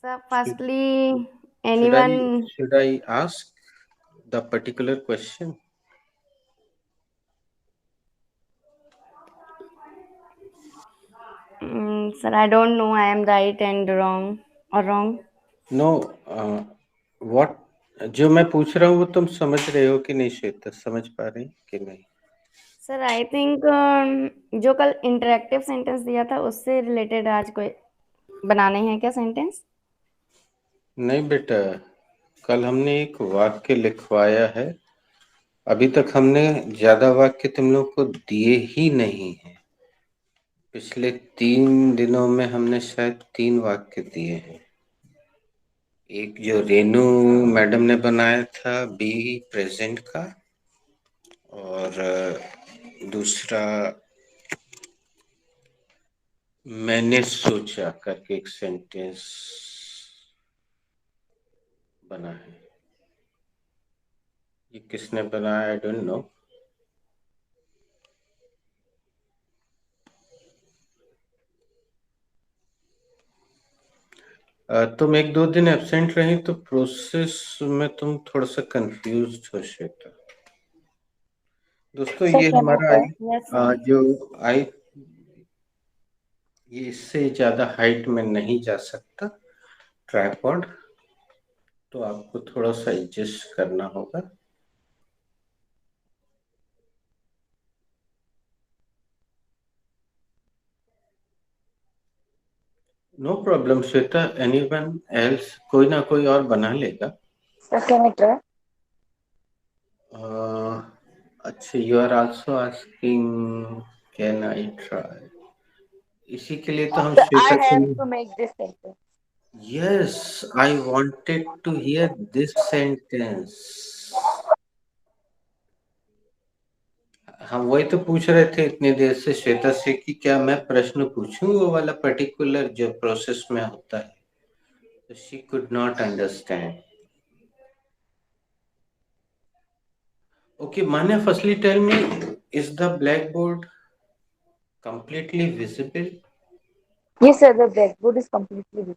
So Should, firstly, should I anyone, should I ask the particular question? sir, I don't know I am right and wrong or wrong. Know what जो मैं पूछ रहा हूँ वो तुम समझ रहे हो कि नहीं श्वेता, समझ पा रही कि नहीं? सर आई थिंक जो कल इंटरेक्टिव सेंटेंस दिया था उससे रिलेटेड आज कोई बनाने हैं क्या सेंटेंस? नहीं बेटा, कल हमने एक वाक्य लिखवाया है। अभी तक हमने ज्यादा वाक्य तुम लोग को दिए ही नहीं है। पिछले 3 दिनों में हमने शायद 3 वाक्य दिए हैं। एक जो रेनू मैडम ने बनाया था बी प्रेजेंट का, और दूसरा मैंने सोचा करके एक सेंटेंस बना है। ये किसने बनाया आई डोंट नो। तुम 1-2 दिन एब्सेंट रही तो प्रोसेस में तुम थोड़ा सा कंफ्यूज हो श्वेता। दोस्तों सर ये क्या हमारा होता है? Yes sir. जो आई ये इससे ज्यादा हाइट में नहीं जा सकता ट्राइपॉड, तो आपको थोड़ा सा एडजस्ट करना होगा। No problem Shweta, anyone else, कोई ना कोई और बना लेगा। Sir can I try? अच्छा, you are also asking can I try. इसी के लिए तो हम Sir, श्वेता I को। have to make this sentence. Yes, I wanted to hear this sentence. हम वही तो पूछ रहे थे इतनी देर से श्वेता से कि क्या मैं प्रश्न पूछूं वो वाला पर्टिकुलर जो प्रोसेस में होता है। तो she could not understand. Okay Manya, firstly tell me, is the black board completely visible? Yes, sir. The blackboard is completely visible.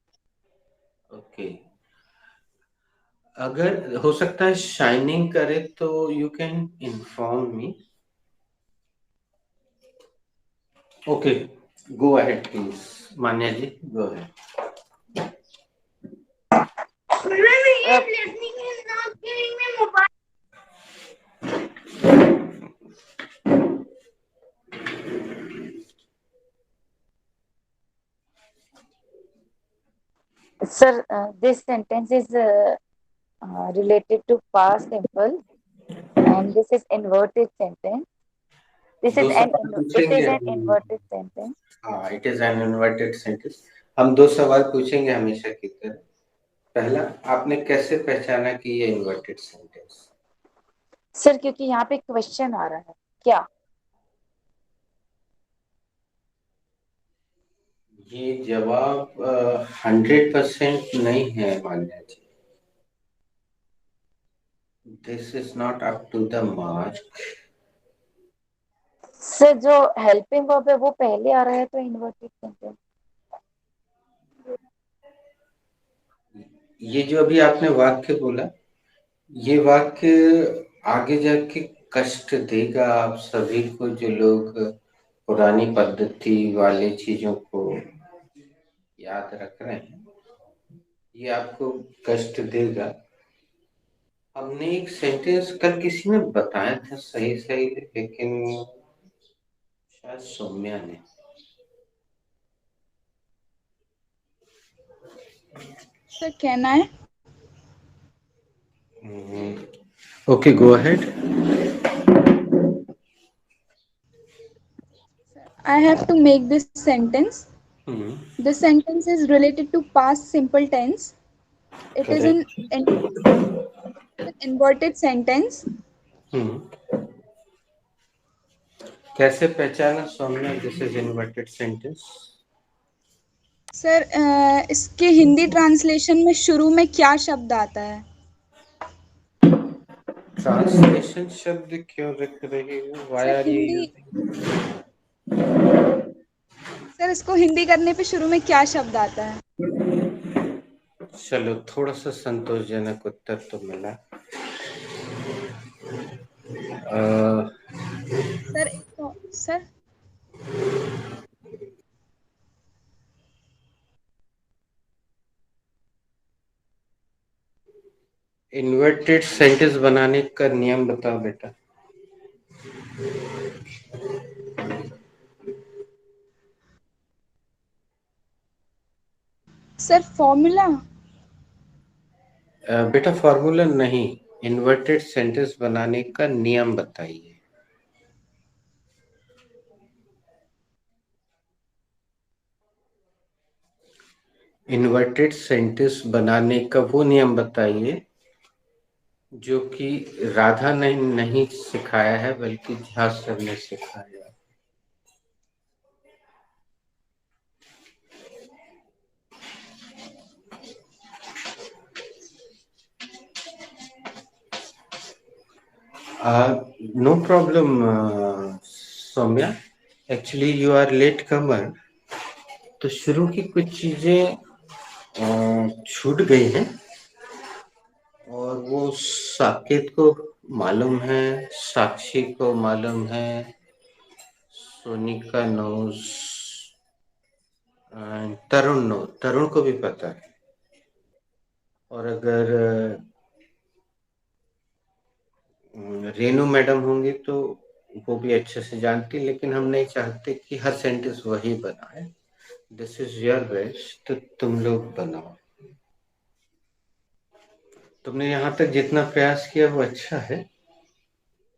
Okay, अगर हो सकता है शाइनिंग करे तो you can inform me. Okay, go ahead please Manya ji, go ahead. Sir, this sentence is related to past simple, and this is inverted sentence. दो सवाल It पूछेंगे is an हम। inverted sentence. हाँ, it is an inverted sentence. हम 2 सवाल पूछेंगे हमेशा की तरह। पहला, आपने कैसे पहचाना कि ये इन्वर्टेड सेंटेंस? सर क्योंकि यहाँ पे क्वेश्चन आ रहा है क्या? ये जवाब 100% नहीं है Manya ji. This is not up to the mark. Sir जो हेल्पिंग वर्ब है वो पहले आ रहा है तो इन्वर्टेड सेंटेंस। ये जो अभी आपने वाक्य बोला, ये वाक्य आगे जाके कष्ट देगा आप सभी को जो लोग पुरानी पद्धति वाले चीजों को याद रख रहे हैं। ये आपको कष्ट देगा। हमने एक सेंटेंस कल किसी ने बताया था सही सही, लेकिन शायद सौम्या ने। Sir, can I? Okay, go ahead. I have to make this sentence. The sentence is related to past simple tense. It is an inverted sentence. कैसे पहचाना Saumya this is inverted sentence? Sir इसके हिंदी ट्रांसलेशन में शुरू में क्या शब्द आता है? ट्रांसलेशन शब्द क्यों रख रही हो? Why sir are you Hindi, using? Sir इसको हिंदी करने पे शुरू में क्या शब्द आता है? चलो थोड़ा सा संतोषजनक उत्तर तो मिला। सर सर इन्वर्टेड सेंटेंस बनाने का नियम बताओ बेटा। Sir formula. बेटा फॉर्मूला नहीं, इन्वर्टेड सेंटेंस बनाने का नियम बताइए। इन्वर्टेड सेंटेंस बनाने का वो नियम बताइए जो कि राधा ने नहीं सिखाया है बल्कि झा सर ने सिखाया है। No problem Soumya, actually you are late comer, तो शुरू की कुछ चीजें छूट गई हैं और वो साकेत को मालूम है, साक्षी को मालूम है, सोनिका नोज, तरुण को भी पता है। और अगर रेनू मैडम होंगी तो वो भी अच्छे से जानती, लेकिन हम नहीं चाहते कि हर सेंटेंस वही बनाए। दिस इज योर बेस्ट, तो तुम लोग बनाओ। तुमने यहाँ तक जितना प्रयास किया वो अच्छा है,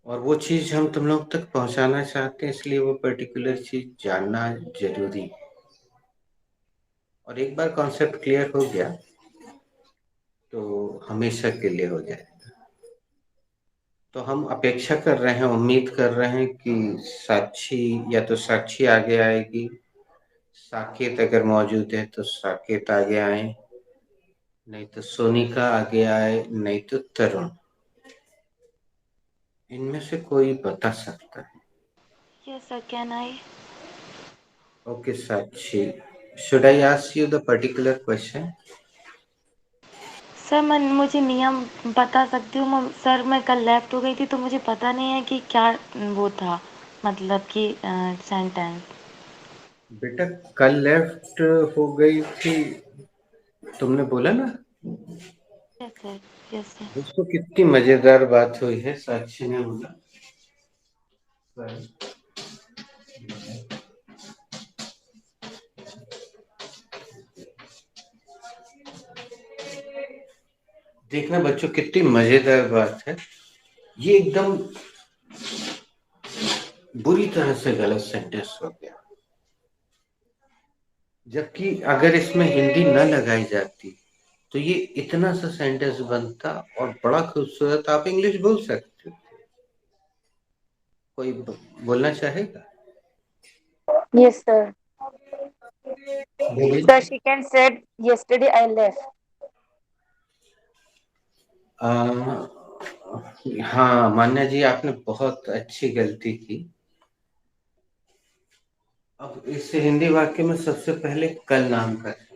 और वो चीज हम तुम लोग तक पहुंचाना चाहते हैं, इसलिए वो पर्टिकुलर चीज जानना जरूरी है। और एक बार कॉन्सेप्ट क्लियर हो गया तो हमेशा के लिए हो जाए। तो हम अपेक्षा कर रहे हैं, उम्मीद कर रहे हैं कि साक्षी, या तो साक्षी आगे आएगी, साकेत अगर मौजूद है तो साकेत आगे आए, नहीं तो सोनिका आगे आए, नहीं तो तरुण। इनमें से कोई बता सकता है। Yes, sir. Can I? Okay Sakshi, should I ask you the particular question? Sir मैं मुझे नियम बता सकती हूँ सर। मैं कल लेफ्ट हो गई थी तो मुझे पता नहीं है कि क्या वो था, मतलब कि सेंटेंस। बेटा कल लेफ्ट हो गई थी तुमने बोला ना। Yes sir, yes sir. दोस्तों कितनी मजेदार बात हुई है, साक्षी ने बोला देखना बच्चों कितनी मजेदार बात है। ये एकदम बुरी तरह से गलत सेंटेंस हो गया, जबकि अगर इसमें हिंदी न लगाई जाती तो ये इतना सा सेंटेंस बनता और बड़ा खूबसूरत। आप इंग्लिश बोल सकते हो, कोई बोलना चाहेगा? Yes, sir. बोलिए। Sir, she can said yesterday I left. हाँ मान्या जी, आपने बहुत अच्छी गलती की। अब इस हिंदी वाक्य में सबसे पहले कल नाम का है,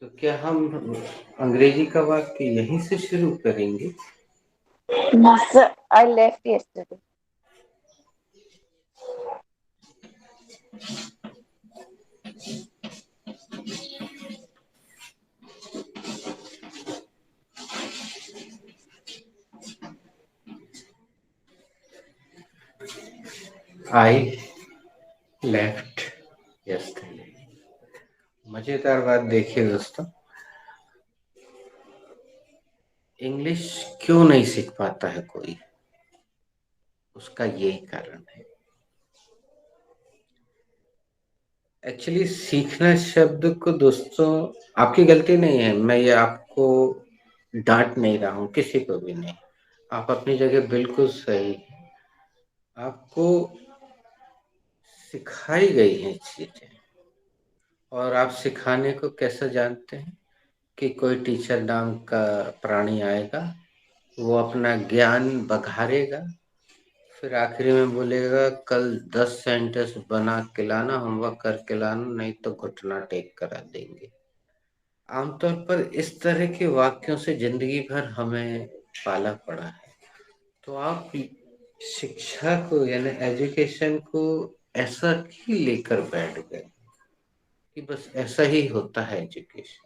तो क्या हम अंग्रेजी का वाक्य यहीं से शुरू करेंगे? No, sir, I left yesterday. I left yesterday. मजेदार बात देखिए दोस्तों, इंग्लिश क्यों नहीं सीख पाता है कोई, उसका यही कारण है। एक्चुअली सीखना शब्द को दोस्तों आपकी गलती नहीं है, मैं ये आपको डांट नहीं रहा हूं, किसी को भी नहीं। आप अपनी जगह बिल्कुल सही हैं। आपको सिखाई गई हैं चीजें, और आप सिखाने को कैसे जानते हैं कि कोई टीचर नाम का प्राणी आएगा, वो अपना ज्ञान बघारेगा, फिर आखिरी में बोलेगा कल 10 सेंटेंस बना के लाना, होमवर्क करके लाना, नहीं तो घुटना टेक करा देंगे। आमतौर पर इस तरह के वाक्यों से जिंदगी भर हमें पाला पड़ा है। तो आप शिक्षा को यानी एजुकेशन को ऐसा ही लेकर बैठ गए कि बस ऐसा ही होता है education.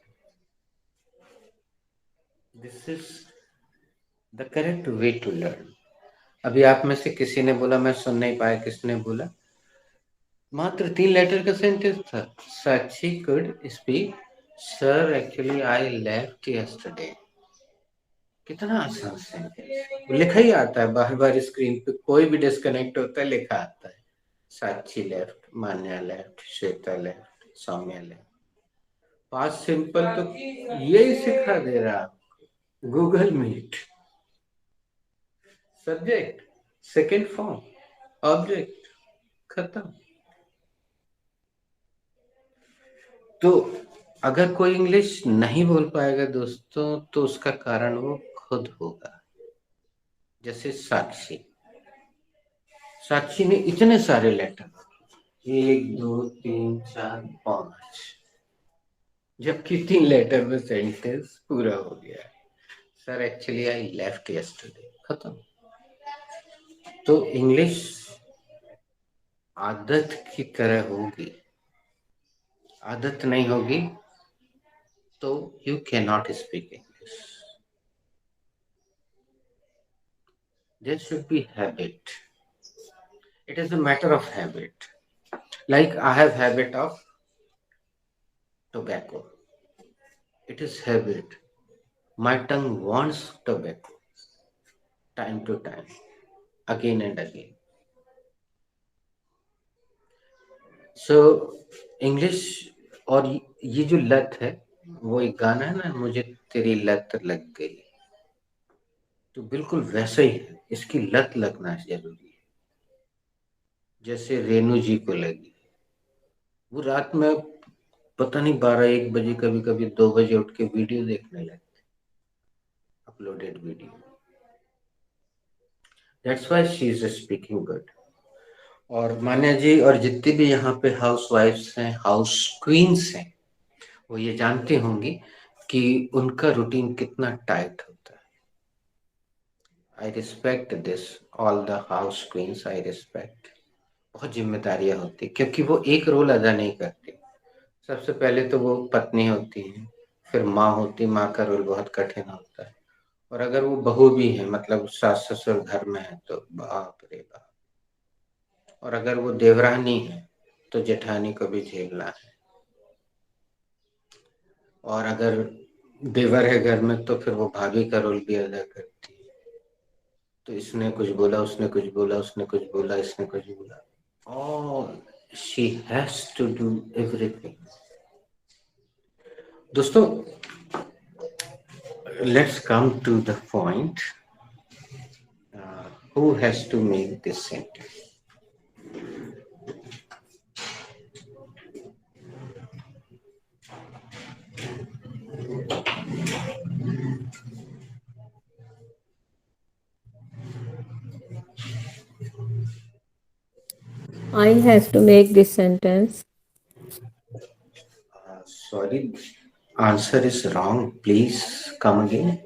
This is the correct way to learn. अभी आप में से किसी ने बोला, मैं सुन नहीं पाया, किसने बोला? मात्र 3 लेटर का सेंटेंस था। Sakshi could speak, sir actually I left yesterday. कितना आसान सेंटेंस, लिखा ही आता है बार बार स्क्रीन पे, कोई भी डिस्कनेक्ट होता है लिखा आता है। Sakshi left, Manya left, Shweta left, Soumya left. Past simple तो यही सिखा दे रहा आपको Google Meet. Subject, second form, object, खत्म। तो अगर कोई इंग्लिश नहीं बोल पाएगा दोस्तों, तो उसका कारण वो खुद होगा। जैसे साक्षी, साक्षी ने इतने सारे लेटर, 1 2 3 4 5, जबकि 3 लेटर में सेंटेंस पूरा हो गया है। Sir actually I left yesterday, खत्म। तो इंग्लिश आदत की तरह होगी, आदत नहीं होगी तो you can not speak English. There should be habit. It is a matter of habit. Like I have habit of tobacco. It is habit. My tongue wants tobacco time to time, again and again. So English, और ये जो लत है, वो एक गाना है ना, मुझे तेरी लत लग गई, तो बिल्कुल वैसा ही है, इसकी लत लगना जरूरी है। जैसे रेणु जी को लगी, वो रात में पता नहीं 12-1 बजे, कभी कभी 2 बजे उठ के वीडियो देखने लगते, uploaded video. That's why she is speaking good. और मान्या जी और जितनी भी यहाँ पे हाउस वाइफ्स हैं, हाउस क्वींस हैं, वो ये जानती होंगी कि उनका रूटीन कितना टाइट होता है। I respect this, all the house queens I respect. बहुत जिम्मेदारियां होती, क्योंकि वो एक रोल अदा नहीं करती। सबसे पहले तो वो पत्नी होती है, फिर माँ होती, माँ का रोल बहुत कठिन होता है। और अगर वो बहू भी है, मतलब सास ससुर घर में है, तो बाप रे बाप। और अगर वो देवरानी है तो जेठानी को भी झेलना है। और अगर देवर है घर में तो फिर वो भाभी का रोल भी अदा करती है। तो इसने कुछ बोला, उसने कुछ बोला, उसने कुछ बोला, इसने कुछ बोला, all she has to do everything. दोस्तों, let's come to the point. Who has to make this sentence? I has to make this sentence. Sorry, answer is wrong. Please come again.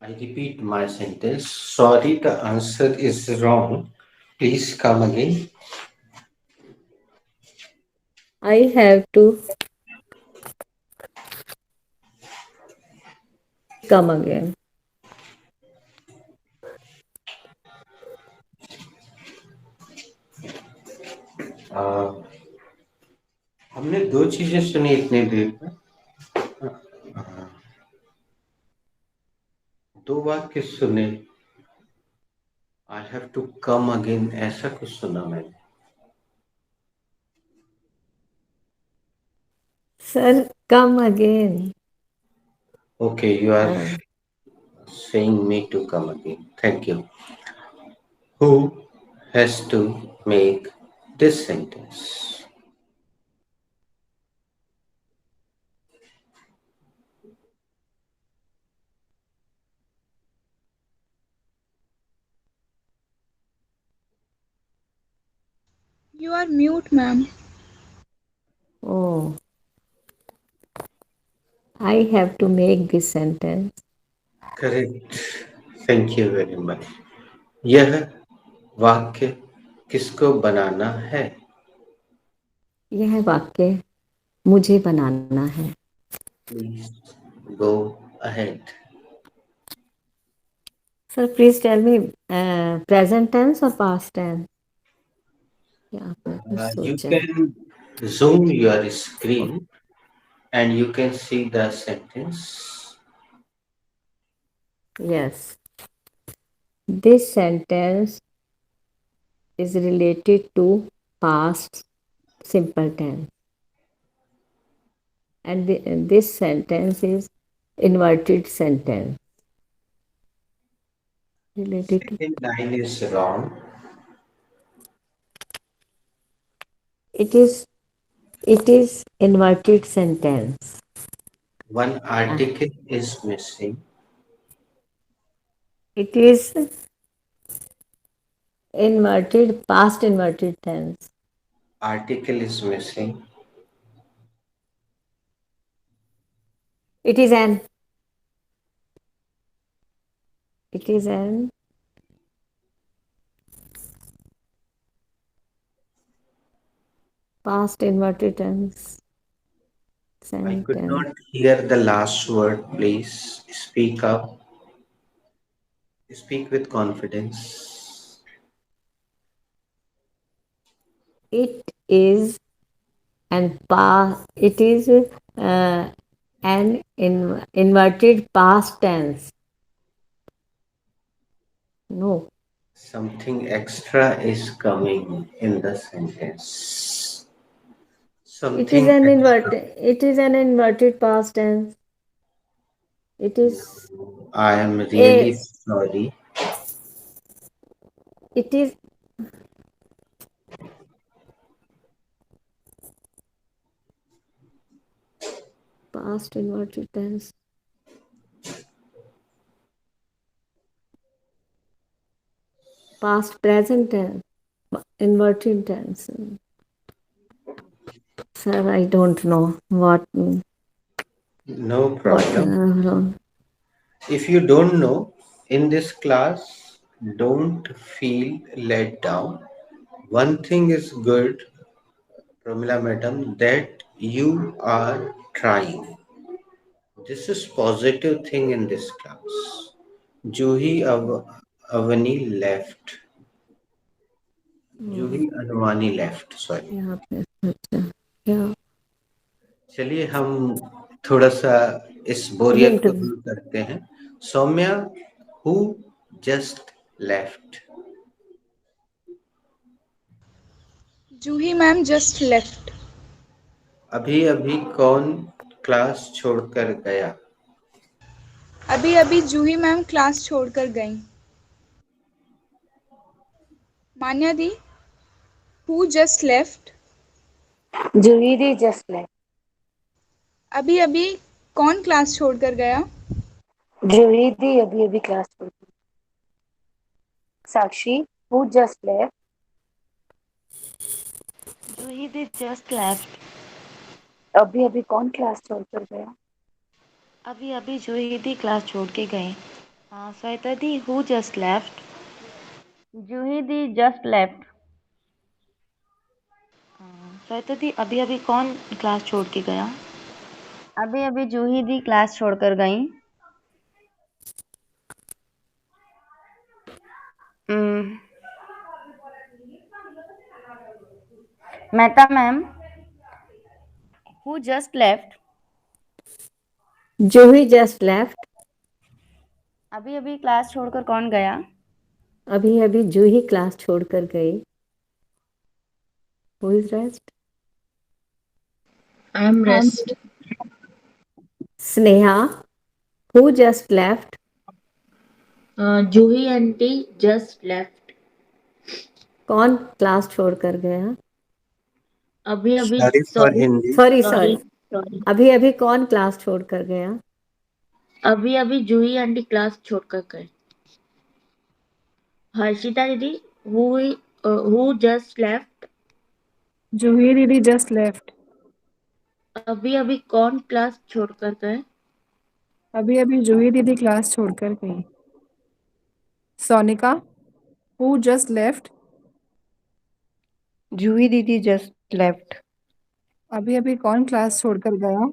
I repeat my sentence. Sorry, the answer is wrong. Please come again. I have to come again. हमने 2 चीजें सुनी इतनी देर में। 2 वाक्य सुने। I have to come again, ऐसा कुछ सुना मैंने। Sir, come again. Okay, you are saying me to come again. Thank you. Who has to make this sentence? You are mute, ma'am. Oh, I have to make this sentence. Correct, thank you very much. यह वाक्य किसको बनाना है? यह वाक्य मुझे बनाना है। Please go ahead. Sir, please tell me present tense or past tense? क्या आपने कुछ You सोचा है? can zoom your screen and you can see the sentence. Yes. This sentence is related to past simple tense. And this sentence is inverted sentence. Related to, Second line is wrong. it is inverted sentence. One article is missing. It is past inverted tense. Article is missing. It is an past inverted tense I could sentence. not hear the last word. Please speak up. Speak with confidence. It is it is an inverted past tense. No. Something extra is coming in the sentence. Something extra. It is an inverted past tense. It is I am really a sorry. it is past inverted tense. Past present tense. Inverted tense. Sir, I don't know what No problem. If you don't know, in this class, don't feel let down. One thing is good, Pramila madam, that you are trying. This is positive thing in this class. Juhi Avani left. Juhi Anwani left. Sorry. यहाँ पे सोचा क्या चलिए हम थोड़ा सा इस बोरियत हिंट को दूर करते हैं। Saumya, who just left? Juhi ma'am just left. अभी अभी कौन क्लास छोड़कर गया? अभी अभी जूही मैम क्लास छोड़कर गईं। मान्या दी, who just left? Juhi di just left. अभी अभी कौन क्लास छोड़कर गया? जूही दी अभी अभी क्लास छोड़ दी। Sakshi, who just left? Juhi di just left. अभी अभी कौन क्लास छोड़कर गया? अभी अभी जूही दी क्लास छोड़ के गए। Shweta di, who just left? Juhi di just left. Shweta di, अभी अभी कौन क्लास छोड़ के गया? अभी अभी जूही दी क्लास छोड़कर गई। Mehta ma'am, who just left? Juhi just left. अभी अभी क्लास छोड़कर कौन गया? अभी अभी जूही क्लास छोड़कर गई। Who is rest? I'm rest. Sneha, who just left? Juhi aunty just left. कौन क्लास छोड़कर गया? अभी अभी Sorry for Hindi. Sorry sorry. अभी अभी कौन क्लास छोड़कर गया? अभी अभी जूही आंटी क्लास छोड़कर गए। हर्षिता दीदी, who just left? Juhi didi just left. अभी अभी कौन क्लास छोड़कर गए? अभी अभी जूही दीदी क्लास छोड़कर गई। Sonika, who just left? Juhi didi just left. अभी अभी कौन क्लास छोड़कर गया?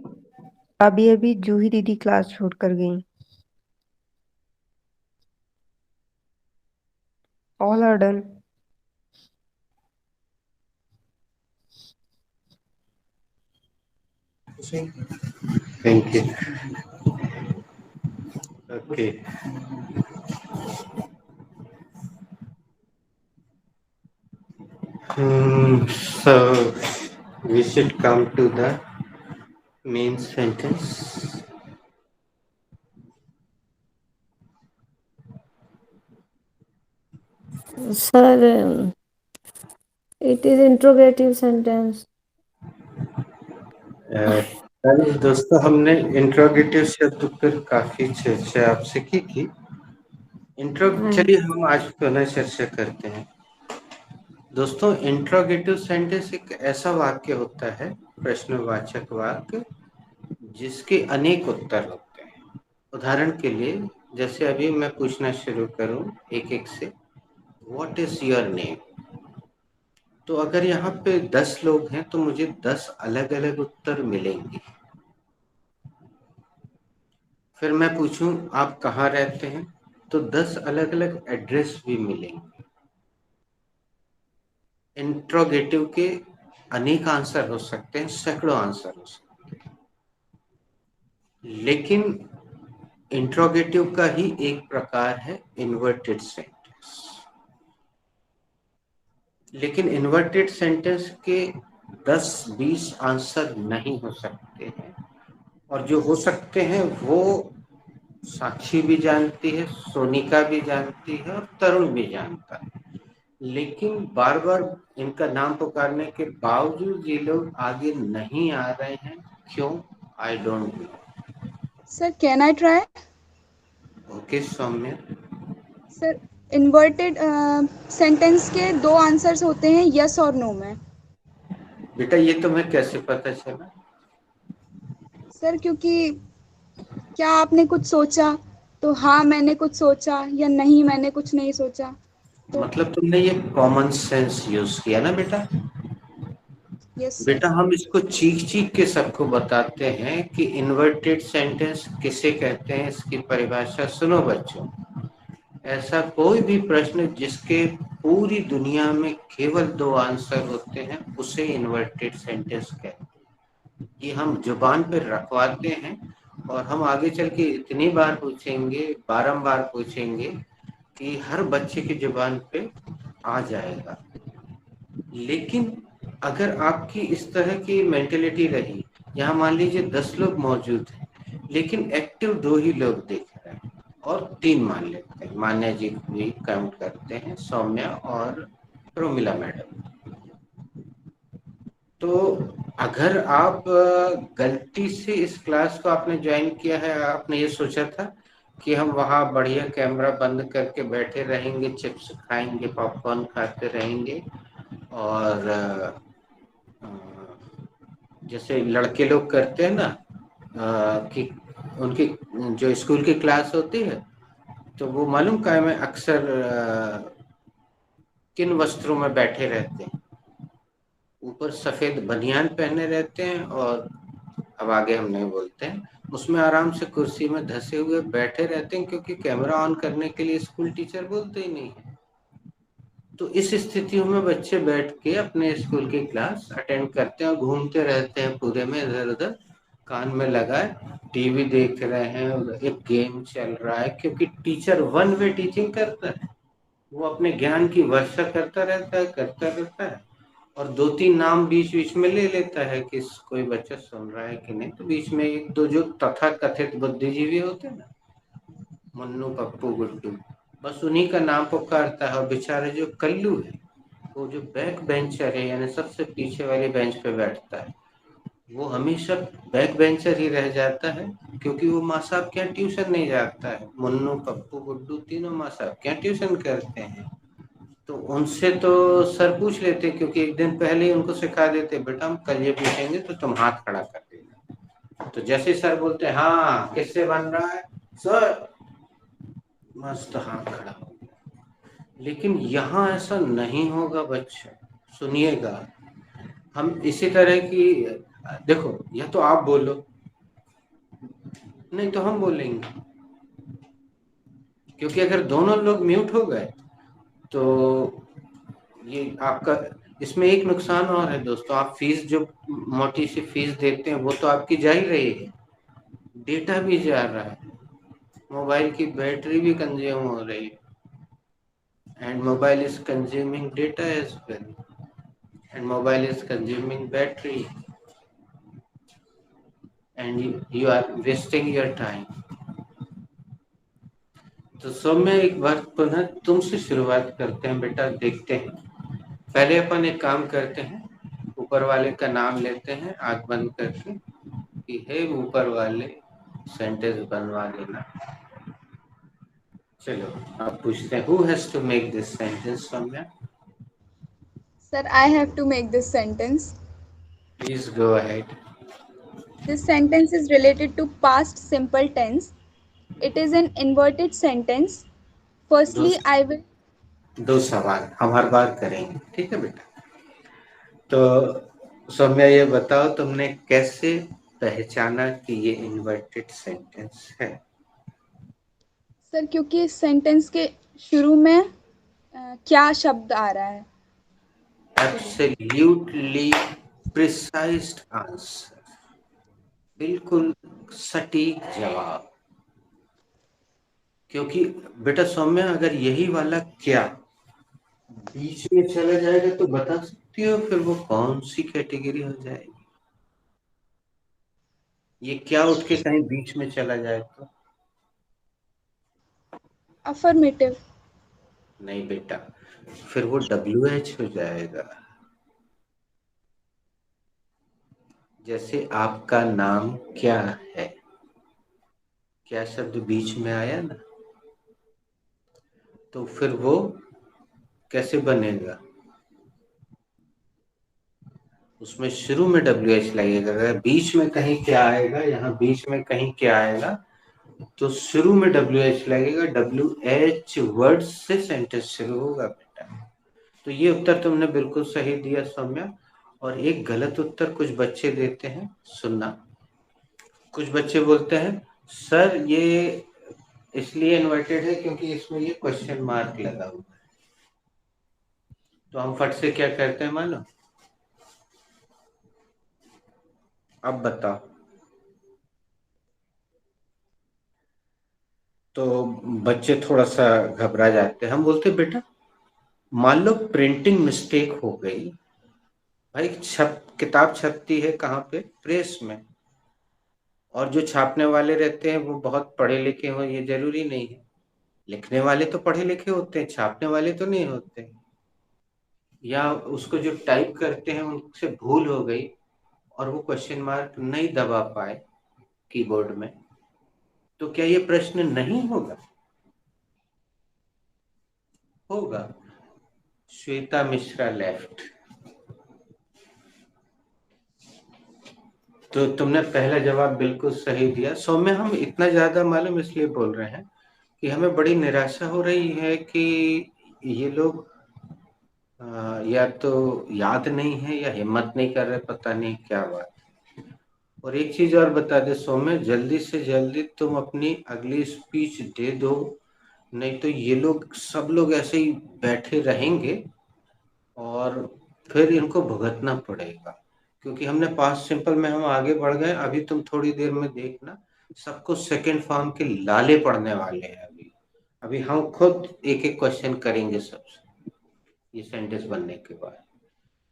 अभी अभी जूही दीदी क्लास छोड़कर गई। All are done. Thank you. Okay, so we should come to the main sentence. Sir, it is interrogative sentence. दोस्तों, हमने इंट्रोगेटिव शब्द पर काफी चर्चा आपसे की थी। चलिए हम आज पुनः चर्चा करते हैं। दोस्तों, इंट्रोगेटिव सेंटेंस एक ऐसा वाक्य होता है, प्रश्नवाचक वाक्य, जिसके अनेक उत्तर होते हैं। उदाहरण के लिए, जैसे अभी मैं पूछना शुरू करूं एक एक से, व्हाट इज योर नेम? तो अगर यहाँ पे 10 लोग हैं तो मुझे 10 अलग अलग उत्तर मिलेंगे। फिर मैं पूछूं आप कहाँ रहते हैं, तो 10 अलग अलग एड्रेस भी मिलेंगे। इंट्रोगेटिव के अनेक आंसर हो सकते हैं, सैकड़ों आंसर हो सकते हैं, लेकिन इंट्रोगेटिव का ही एक प्रकार है इन्वर्टेड सेंटेंस। लेकिन इन्वर्टेड सेंटेंस के 10-20 आंसर नहीं हो सकते हैं, और जो हो सकते हैं वो साक्षी भी जानती है, सोनिका भी जानती है और तरुण भी जानता है। लेकिन बार बार इनका नाम पुकारने के बावजूद ये लोग आगे नहीं आ रहे हैं। क्यों? I don't know. Sir can I try? Okay Saumya. Sir inverted sentence के 2 आंसर्स होते हैं यस और नो में। बेटा ये तुम्हें कैसे पता चला? सर क्योंकि क्या आपने कुछ सोचा तो हाँ मैंने कुछ सोचा, या नहीं मैंने कुछ नहीं सोचा। तो मतलब तुमने ये कॉमन सेंस यूज किया ना बेटा। Yes sir. बेटा हम इसको चीख चीख के सबको बताते हैं कि इन्वर्टेड सेंटेंस किसे कहते हैं, इसकी परिभाषा सुनो बच्चों। ऐसा कोई भी प्रश्न जिसके पूरी दुनिया में केवल 2 आंसर होते हैं, उसे इन्वर्टेड सेंटेंस कहते हैं। ये हम जुबान पर रखवाते हैं और हम आगे चल के इतनी बार पूछेंगे, बारंबार पूछेंगे कि हर बच्चे की जुबान पे आ जाएगा। लेकिन अगर आपकी इस तरह की मेंटेलिटी रही, यहाँ मान लीजिए 10 लोग मौजूद हैं, लेकिन एक्टिव 2 ही लोग देख रहे हैं, और 3 मान लेते हैं, मान्या जी भी काउंट करते हैं, सौम्या और प्रोमिला मैडम। तो अगर आप गलती से इस क्लास को आपने ज्वाइन किया है, आपने ये सोचा था कि हम वहाँ बढ़िया कैमरा बंद करके बैठे रहेंगे, चिप्स खाएंगे, पॉपकॉर्न खाते रहेंगे, और जैसे लड़के लोग करते हैं ना, कि उनकी जो स्कूल की क्लास होती है, तो वो मालूम क्या में अक्सर किन वस्त्रों में बैठे रहते हैं? ऊपर सफेद बनियान पहने रहते हैं, और अब आगे हम नहीं बोलते हैं, उसमें आराम से कुर्सी में धसे हुए बैठे रहते हैं, क्योंकि कैमरा ऑन करने के लिए स्कूल टीचर बोलते ही नहीं है। तो इस स्थितियों में बच्चे बैठ के अपने स्कूल की क्लास अटेंड करते हैं और घूमते रहते हैं पूरे में, इधर उधर कान में लगाए टीवी देख रहे हैं, और एक गेम चल रहा है, क्योंकि टीचर वन वे टीचिंग करता है, वो अपने ज्ञान की वर्षा करता रहता है, और 2-3 नाम बीच बीच में ले लेता है कि कोई बच्चा सुन रहा है कि नहीं। तो बीच में 1-2 जो तथाकथित बुद्धिजीवी होते हैं ना, मुन्नू पप्पू गुड्डू, बस उन्हीं का नाम पुकारता है। और बेचारे जो कल्लू है, वो जो बैक बेंचर है, यानी सबसे पीछे वाली बेंच पे बैठता है, वो हमेशा बैक बेंचर ही रह जाता है, क्योंकि वो माँ साहब क्या ट्यूशन नहीं जाता है। मुन्नू पप्पू गुड्डू तीनों माँ साहब क्या ट्यूशन करते हैं। तो उनसे तो सर पूछ लेते, क्योंकि एक दिन पहले ही उनको सिखा देते, बेटा हम कल ये पूछेंगे तो तुम हाथ खड़ा कर देना। तो जैसे सर बोलते हाँ किससे बन रहा है सर, मस्त हाथ खड़ा हो गया। लेकिन यहाँ ऐसा नहीं होगा बच्चों, सुनिएगा। हम इसी तरह की, देखो या तो आप बोलो, नहीं तो हम बोलेंगे, क्योंकि अगर दोनों लोग म्यूट हो गए तो ये आपका, इसमें एक नुकसान और है दोस्तों, आप फीस जो मोटी सी फीस देते हैं वो तो आपकी जा ही रही है, डेटा भी जा रहा है, मोबाइल की बैटरी भी कंज्यूम हो रही है, and mobile is consuming data as well, and mobile is consuming battery, and you are wasting your time. तो सौम्य एक बार पुनः तुमसे शुरुआत करते हैं बेटा, देखते हैं। पहले अपन एक काम करते हैं, ऊपर वाले का नाम लेते हैं आंख बंद करके कि हे ऊपर वाले सेंटेंस बनवा लेना। चलो आप पूछते हैं, who has to make this sentence Saumya? Sir, I have to make this sentence. Please go ahead. This sentence is related to past simple tense. It is an inverted sentence. दो Firstly, I will. दो सवाल हम हर बार करेंगे, ठीक है बेटा? तो सौम्या ये बताओ, तुमने कैसे पहचाना कि ये इन्वर्टेड सेंटेंस है? सर क्योंकि इस सेंटेंस के शुरू में क्या शब्द आ रहा है? एब्सोल्युटली प्रिसाइज आंसर, बिल्कुल सटीक जवाब। क्योंकि बेटा सौम्या, अगर यही वाला क्या बीच में चला जाएगा तो बता सकती हो फिर वो कौन सी कैटेगरी हो जाएगी? ये क्या उठ के कहीं बीच में चला जाए तो? अफर्मेटिव। नहीं बेटा, फिर वो WH हो जाएगा। जैसे आपका नाम क्या है, क्या शब्द बीच में आया ना, तो फिर वो कैसे बनेगा? उसमें शुरू में WH लगेगा। अगर बीच में कहीं क्या आएगा, यहाँ बीच में कहीं क्या आएगा, तो शुरू में WH लगेगा। WH वर्ड से सेंटेंस शुरू होगा बेटा। तो ये उत्तर तुमने बिल्कुल सही दिया सौम्या। और एक गलत उत्तर कुछ बच्चे देते हैं, सुनना। कुछ बच्चे बोलते हैं सर ये इसलिए इन्वर्टेड है क्योंकि इसमें ये क्वेश्चन मार्क लगा हुआ है। तो हम फट से क्या करते हैं मालूम? अब बताओ। तो बच्चे थोड़ा सा घबरा जाते हैं। हम बोलते बेटा मान लो प्रिंटिंग मिस्टेक हो गई, भाई किताब छपती है कहाँ पे? प्रेस में। और जो छापने वाले रहते हैं वो बहुत पढ़े लिखे हो ये जरूरी नहीं है। लिखने वाले तो पढ़े लिखे होते हैं, छापने वाले तो नहीं होते। या उसको जो टाइप करते हैं उनसे भूल हो गई और वो क्वेश्चन मार्क नहीं दबा पाए कीबोर्ड में, तो क्या ये प्रश्न नहीं होगा? होगा। श्वेता मिश्रा लेफ्ट। तो तुमने पहला जवाब बिल्कुल सही दिया सौम्य। हम इतना ज्यादा मालूम इसलिए बोल रहे हैं कि हमें बड़ी निराशा हो रही है कि ये लोग या तो याद नहीं है या हिम्मत नहीं कर रहे, पता नहीं क्या बात। और एक चीज और बता दे सौम्य, जल्दी से जल्दी तुम अपनी अगली स्पीच दे दो, नहीं तो ये लोग सब लोग ऐसे ही बैठे रहेंगे और फिर इनको भुगतना पड़ेगा। क्योंकि हमने पास्ट सिंपल में हम आगे बढ़ गए, अभी तुम थोड़ी देर में देखना सबको सेकेंड फॉर्म के लाले पड़ने वाले हैं। अभी हम खुद एक एक क्वेश्चन करेंगे सबसे, ये सेंटेंस बनने के बाद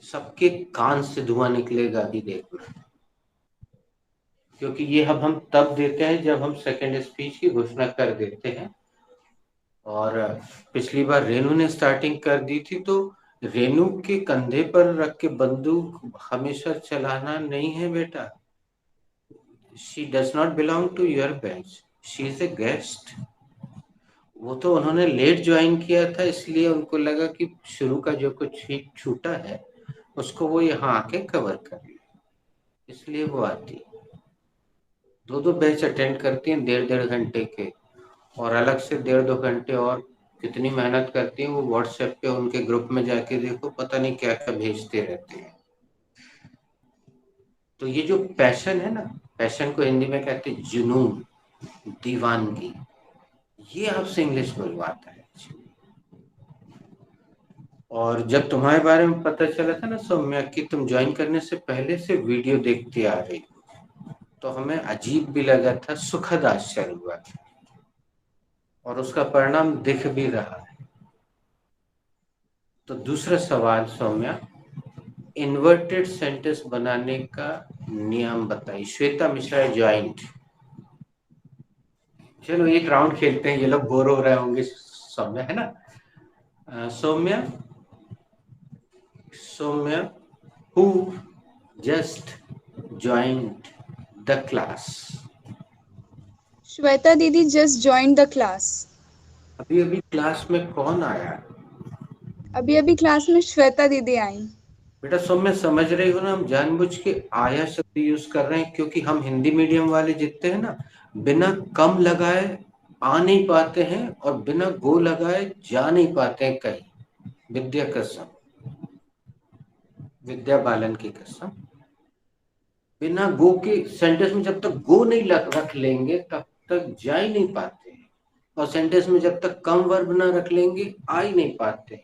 सबके कान से धुआं निकलेगा, अभी देखना। क्योंकि ये हम तब देते हैं जब हम सेकेंड स्पीच की घोषणा कर देते हैं। और पिछली बार रेनू ने स्टार्टिंग कर दी थी, तो रेनू के कंधे पर रख के बंदूक हमेशा चलाना नहीं है बेटा। She does not belong to your bench, she is a guest. वो तो उन्होंने लेट ज्वाइन किया था, इसलिए उनको लगा कि शुरू का जो कुछ ही छूटा है उसको वो यहाँ आके कवर कर ले, इसलिए वो आती है। 2-2 बैच अटेंड करती हैं 1.5-1.5 घंटे के, और अलग से 1.5-2 घंटे और कितनी मेहनत करती हैं। वो व्हाट्सएप पे उनके ग्रुप में जाके देखो, पता नहीं क्या क्या भेजते रहते हैं। तो ये जो पैशन है ना, पैशन को हिंदी में कहते हैं जुनून, दीवानगी, ये आपसे इंग्लिश बुलवाता है। और जब तुम्हारे बारे में पता चला था ना सौम्या कि तुम ज्वाइन करने से पहले से वीडियो देखती आ रही, तो हमें अजीब भी लगा था, सुखद आश्चर्य हुआ था, और उसका परिणाम दिख भी रहा है। तो दूसरा सवाल सौम्या, इन्वर्टेड सेंटेंस बनाने का नियम बताइए। श्वेता मिश्रा ज्वाइंट। चलो एक राउंड खेलते हैं, ये लोग बोर हो रहे होंगे सौम्या, है ना। Saumya, Saumya who just joined the class. Shweta दीदी जस्ट जॉइंड द क्लास। अभी अभी क्लास में कौन आया? अभी अभी क्लास में श्वेता दीदी आई। बेटा सौम्या, समझ रही हो ना, हम जानबूझ के आया शब्द यूज कर रहे हैं, क्योंकि हम हिंदी मीडियम वाले जितने हैं ना, बिना कम लगाए आ नहीं पाते हैं, और बिना गो लगाए जा नहीं पाते हैं कहीं। विद्या कसम, विद्या बालन की कसम, बिना गो के सेंटेंस में जब तक गो नहीं रख लेंगे तब तक जा ही नहीं पाते हैं, और सेंटेंस में जब तक कम वर्ब ना रख लेंगे आ ही नहीं पाते।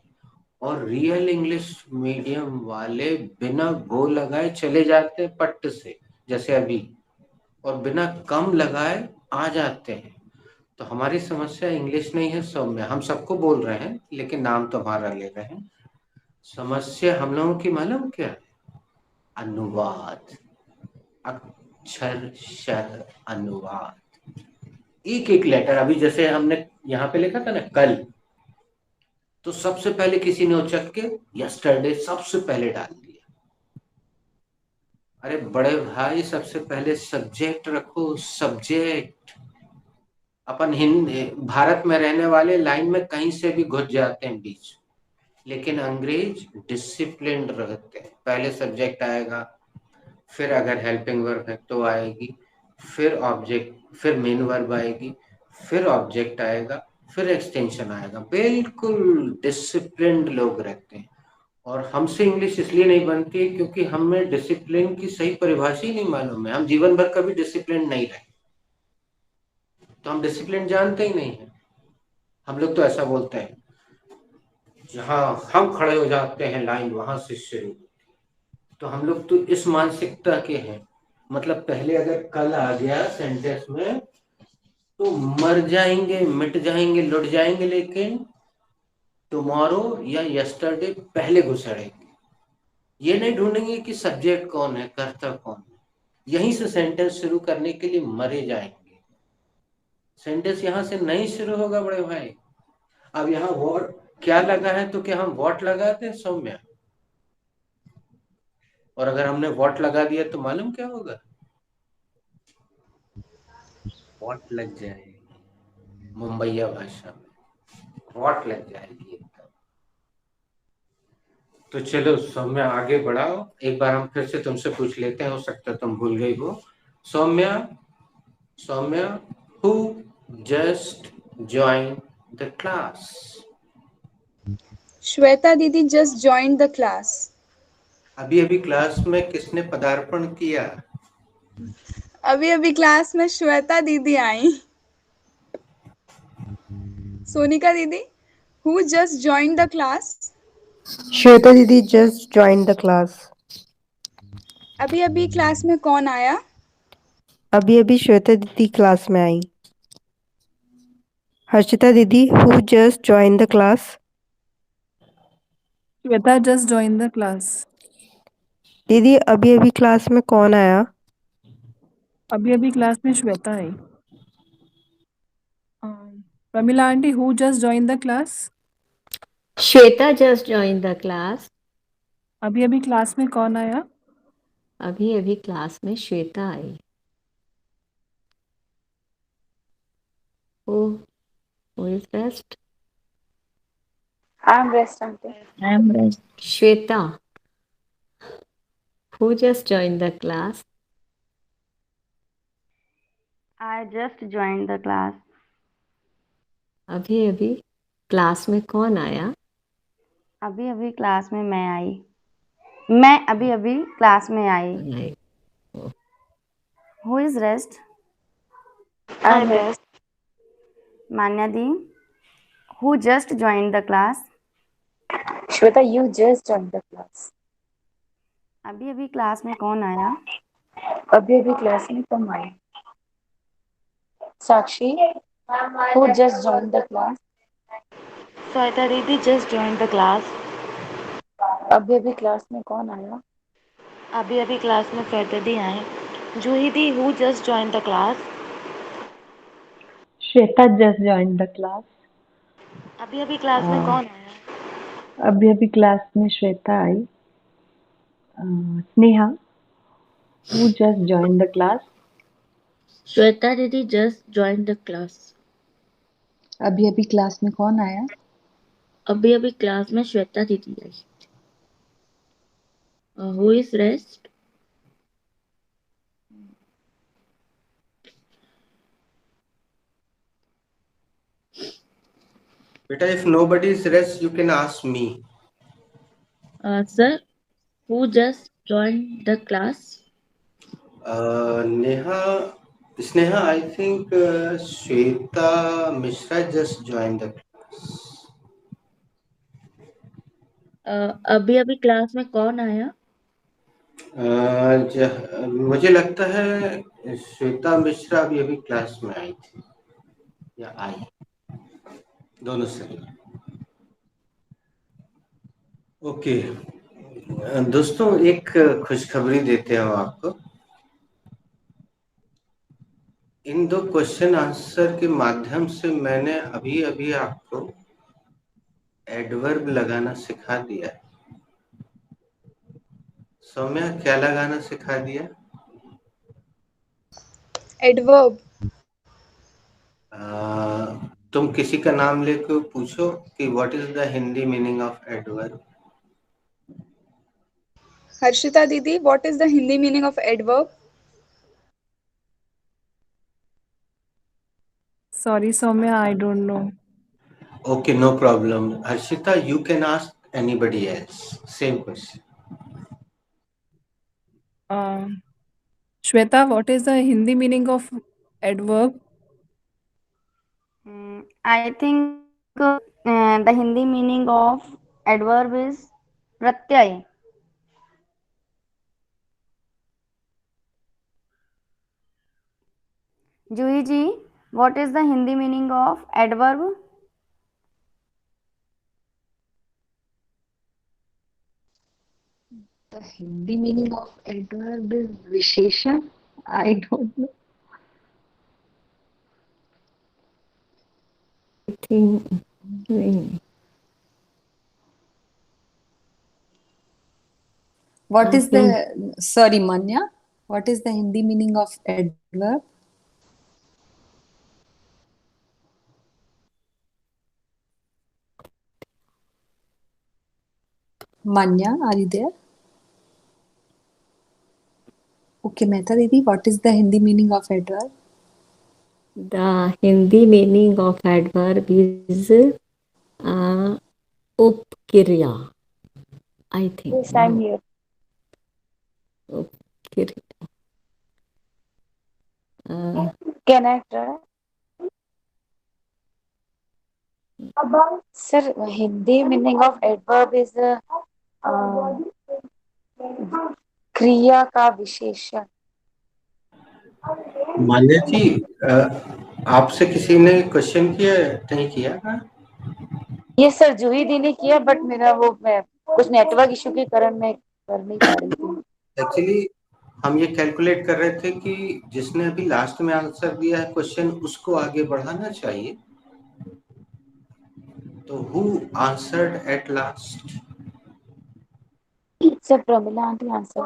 और रियल इंग्लिश मीडियम वाले बिना गो लगाए चले जाते हैं पट्ट से, जैसे अभी, और बिना कम लगाए आ जाते हैं। तो हमारी समस्या इंग्लिश नहीं है सौम्य, हम सबको बोल रहे हैं लेकिन नाम तुम्हारा ले रहे हैं। समस्या हम लोगों की मालूम क्या है? अनुवाद, अक्षरशः अनुवाद। एक एक लेटर, अभी जैसे हमने यहाँ पे लिखा था ना कल, तो सबसे पहले किसी ने उचक के यस्टरडे सबसे पहले डाल दिया। अरे बड़े भाई, सबसे पहले सब्जेक्ट रखो, सब्जेक्ट। अपन हिंदी भारत में रहने वाले लाइन में कहीं से भी घुस जाते हैं बीच, लेकिन अंग्रेज डिसिप्लिन रहते हैं। पहले सब्जेक्ट आएगा, फिर अगर हेल्पिंग वर्ब है तो आएगी, फिर ऑब्जेक्ट, फिर मेन वर्ब आएगी, फिर ऑब्जेक्ट आएगा, फिर एक्सटेंशन आएगा। बिल्कुल डिसिप्लिन्ड लोग रहते हैं। और हमसे इंग्लिश इसलिए नहीं बनती है क्योंकि हमें डिसिप्लिन की सही परिभाषा ही नहीं मालूम है। हम जीवन भर कभी डिसिप्लिन नहीं रहे, तो हम डिसिप्लिन जानते ही नहीं है। हम लोग तो ऐसा बोलते हैं, जहां हम खड़े हो जाते हैं लाइन वहां से शुरू। तो हम लोग तो इस मानसिकता के हैं, मतलब पहले अगर कल आ गया सेंटेंस में तो मर जाएंगे, मिट जाएंगे, लुट जाएंगे, लेकिन टुमारो या यस्टरडे पहले घुसड़ेंगे। ये नहीं ढूंढेंगे कि सब्जेक्ट कौन है, कर्ता कौन है। यहीं से सेंटेंस शुरू करने के लिए मरे जाएंगे। सेंटेंस यहां से नहीं शुरू होगा बड़े भाई। अब यहाँ वॉट क्या लगा है, तो क्या हम वॉट लगाते हैं सौम्या? और अगर हमने वॉट लगा दिया तो मालूम क्या होगा? वॉट लग जाएगी, मुंबईया भाषा में वॉट लग जाएगी एकदम। तो चलो सौम्या आगे बढ़ाओ, एक बार हम फिर से तुमसे पूछ लेते हैं, हो सकता है तुम भूल गई हो। Saumya, Saumya who just join the class. Shweta दीदी जस्ट जॉइंड द क्लास। अभी अभी क्लास में किसने पदार्पण किया? अभी अभी क्लास में श्वेता दीदी आई। सोनिका दीदी, who just joined the class. Shweta दीदी जस्ट ज्वाइन द क्लास। अभी अभी क्लास में कौन आया? अभी अभी श्वेता दीदी क्लास में आई। हर्षिता दीदी, who just join the class. Shweta just join the class. दीदी अभी अभी क्लास में कौन आया? अभी अभी क्लास में श्वेता आई। Pramila aunty, who just join the class. Shweta just join the class. अभी अभी क्लास में कौन आया? अभी अभी क्लास में श्वेता आई। ओह, Who is rest? I'm rest, auntie. I am rest. Shweta. Who just joined the class? I just joined the class. अभी अभी क्लास में कौन आया? अभी अभी क्लास में मैं आई. मैं अभी अभी क्लास में आई. नहीं. Who is rest? I'm rest. Manya Di. Who just joined the class? Shweta, you just joined the class. अभी अभी क्लास में कौन आया? अभी अभी क्लास में कम आई. Sakshi, who just joined the class? Sweta Didi just joined the class. अभी अभी क्लास में कौन आया? अभी अभी क्लास में स्वेता दी आए. Juhi Di, who just joined the class? Shweta just joined the class. अभी अभी क्लास में कौन आया? अभी अभी क्लास में श्वेता आई. Sneha, who just joined the class? Sweta Didi just joined the class. अभी अभी क्लास में कौन आया? अभी अभी क्लास में श्वेता दीदी आई. Who is rest? Beta, if nobody is rest, you can ask me. Sir, who just joined the class? Sneha, I think Shweta Mishra just joined the class. अभी अभी क्लास में कौन आया? मुझे लगता है श्वेता मिश्रा अभी अभी क्लास में आई थी या आई, दोनों सही. ओके दोस्तों, एक खुशखबरी देते हैं हम आपको. इन दो क्वेश्चन आंसर के माध्यम से मैंने अभी अभी आपको एडवर्ब लगाना सिखा दिया. सौम्या, क्या लगाना सिखा दिया? एडवर्ब. तुम किसी का नाम लेकर पूछो कि what is the Hindi meaning of adverb. Harshita didi, what is the Hindi meaning of adverb? Sorry, Soumya, I don't know. Okay, no problem. Harshita, you can ask anybody else. Same question. Shweta, what is the Hindi meaning of adverb? I think the Hindi meaning of adverb is pratyay. Juhi ji, what is the Hindi meaning of adverb? The Hindi meaning of adverb is Visheshan. I don't know. I think नहीं. What is the sorry Manya? What is the Hindi meaning of adverb? Manya, are you there? Okay, Mehta Didi, what is the Hindi meaning of adverb? The Hindi meaning of adverb is upkriya. I think. Yes, I'm here. Upkriya. Can I try? Sir, Hindi meaning of adverb is क्रिया का विशेषण. मान्या जी, आपसे किसी ने question किया नहीं किया? ये सर जूही दी ने किया, बट मेरा वो मैं कुछ नेटवर्क इशू के कारण मैं कर नहीं पा रही थी. एक्चुअली हम ये कैलकुलेट कर रहे थे कि जिसने अभी लास्ट में आंसर दिया है क्वेश्चन, उसको आगे बढ़ाना चाहिए. तो who answered at last? Sir Pramila aunty answer.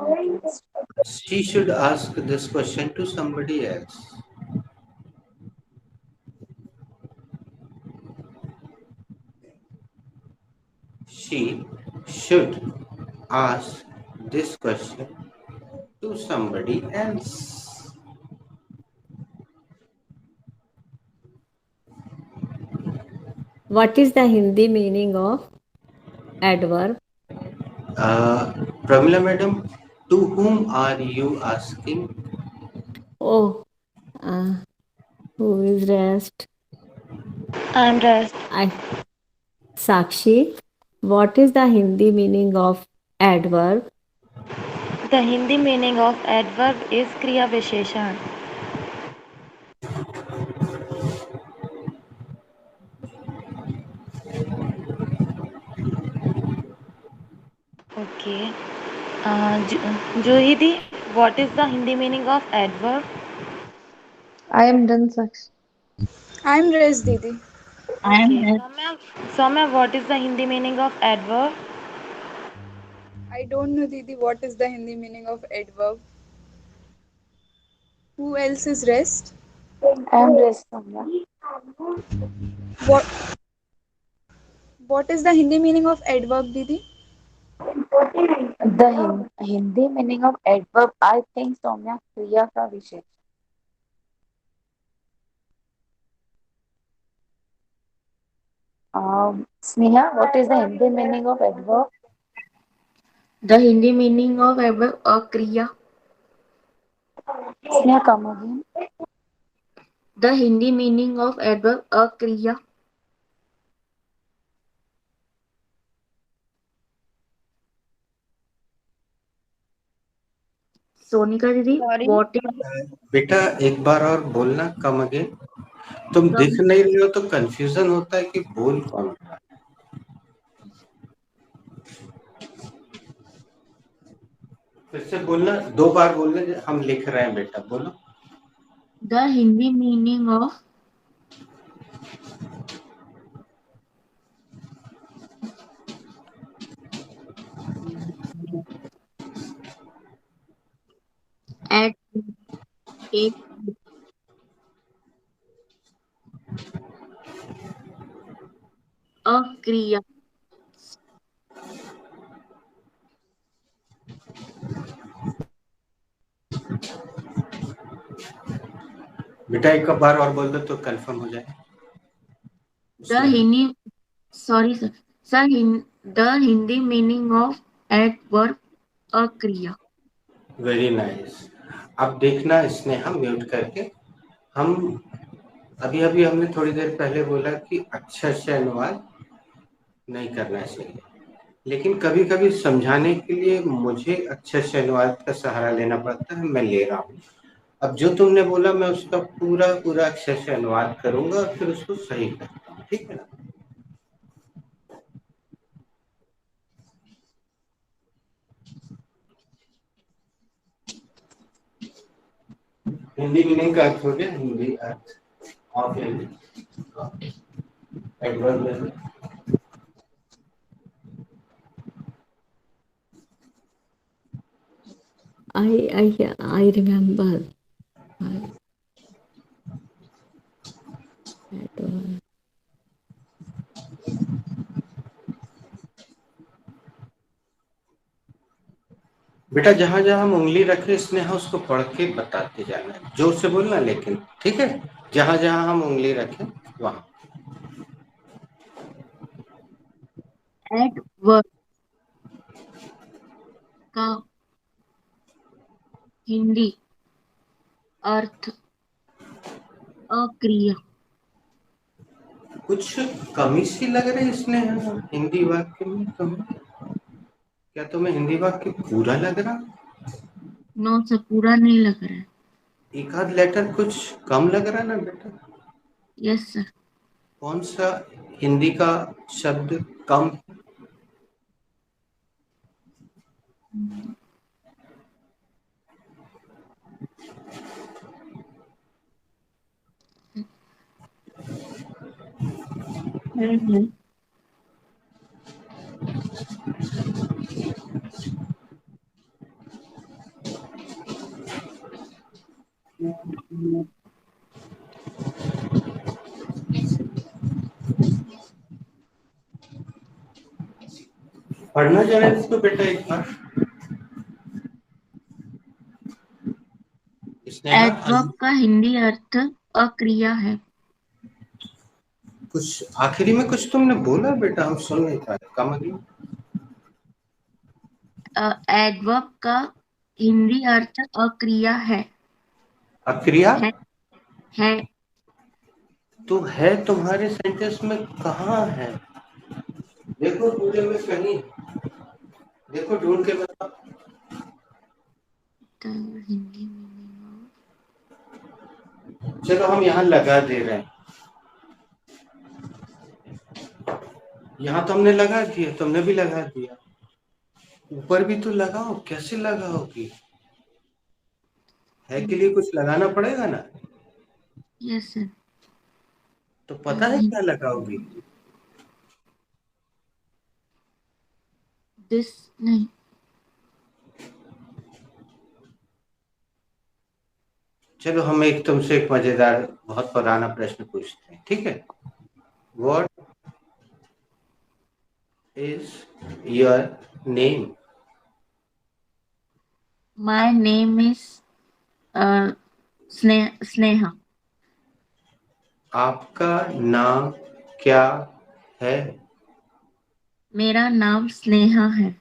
She should ask this question to somebody else. she should ask this question to somebody else. What is the Hindi meaning of adverb? Pramila madam, to whom are you asking? Oh, who is rest? I'm rest. Sakshi, what is the Hindi meaning of adverb? The Hindi meaning of adverb is Kriya Visheshan. Okay. Juhidi, what is the Hindi meaning of adverb? I am done, Sakshi. I'm rest, Didi. Okay. Soumya, what is the Hindi meaning of adverb? I don't know, Didi, what is the Hindi meaning of adverb. Who else is rest? I am rest, Soumya. What is the Hindi meaning of adverb, Didi? The Hindi meaning of adverb, I think, Soumya, Kriya का विशेष. Sneha, what is the Hindi meaning of adverb? The Hindi meaning of adverb akriya. Sneha, come again. The Hindi meaning of adverb akriya. Sonika दीदी, what is? बेटा एक बार और बोलना, come again. तुम दिख नहीं रहे हो तो कंफ्यूजन होता है कि बोल कौन रहा है. फिर से बोलना, 2 बार बोलना. हम लिख रहे हैं बेटा, बोलो. The Hindi meaning of at एक अक्रिया. बेटा एक बार और बोल दो तो कंफर्म हो जाए. The Hindi, sorry sir, the Hindi meaning of adverb akriya. Very nice. अब देखना इसने हम म्यूट करके, हम अभी हमने थोड़ी देर पहले बोला कि अच्छा से अनुवाद नहीं करना चाहिए, लेकिन कभी कभी समझाने के लिए मुझे अच्छे से अनुवाद का सहारा लेना पड़ता है. मैं ले रहा हूँ. अब जो तुमने बोला मैं उसका पूरा अच्छे से अनुवाद करूंगा और फिर उसको सही करता हूँ. ठीक है ना. हिंदी मीनिंग का अर्थ हो गया. Hindi earth of adverb. I remember. बेटा जहां जहां हम उंगली रखे स्नेहा उसको पढ़ के बताते जाना. जोर से बोलना लेकिन, ठीक है. जहां जहां हम उंगली रखें वहां. Adverb का हिंदी अर्थ अक्रिया. कुछ कमी सी लग रही है स्नेहा हिंदी वाक्य में तुम्हें. क्या तुम्हें हिंदी वाक्य पूरा लग रहा? नो सर, पूरा नहीं लग रहा है. एक आध लेटर कुछ कम लग रहा ना बेटा? Yes sir. कौन सा हिंदी का शब्द कम? पढ़ना जरा इसको बेटा एक बार। स्नेहा एडवर्ब का हिंदी अर्थ अक्रिया है। कुछ आखिरी में कुछ तुमने बोला बेटा, हम सुन नहीं पाए, कम अगेन। एडवर्ब का हिंदी अर्थ अक्रिया है। अक्रिया है तो है तुम्हारे सेंटेंस में कहाँ है? देखो पूरे में कहीं, देखो ढूंढ के बताओ। हिंदी चलो हम यहाँ लगा दे रहे हैं, यहाँ तो हमने लगा दिया, तुमने भी लगा दिया, ऊपर भी तो लगाओ। कैसे लगाओगी? है के लिए कुछ लगाना पड़ेगा ना। Yes sir. तो पता है क्या लगाओगी? दिस नहीं। चलो हम एक तुमसे एक मजेदार बहुत पुराना प्रश्न पूछते हैं, ठीक है? What is your name? My name is Sneha. आपका नाम क्या है? मेरा नाम स्नेहा है।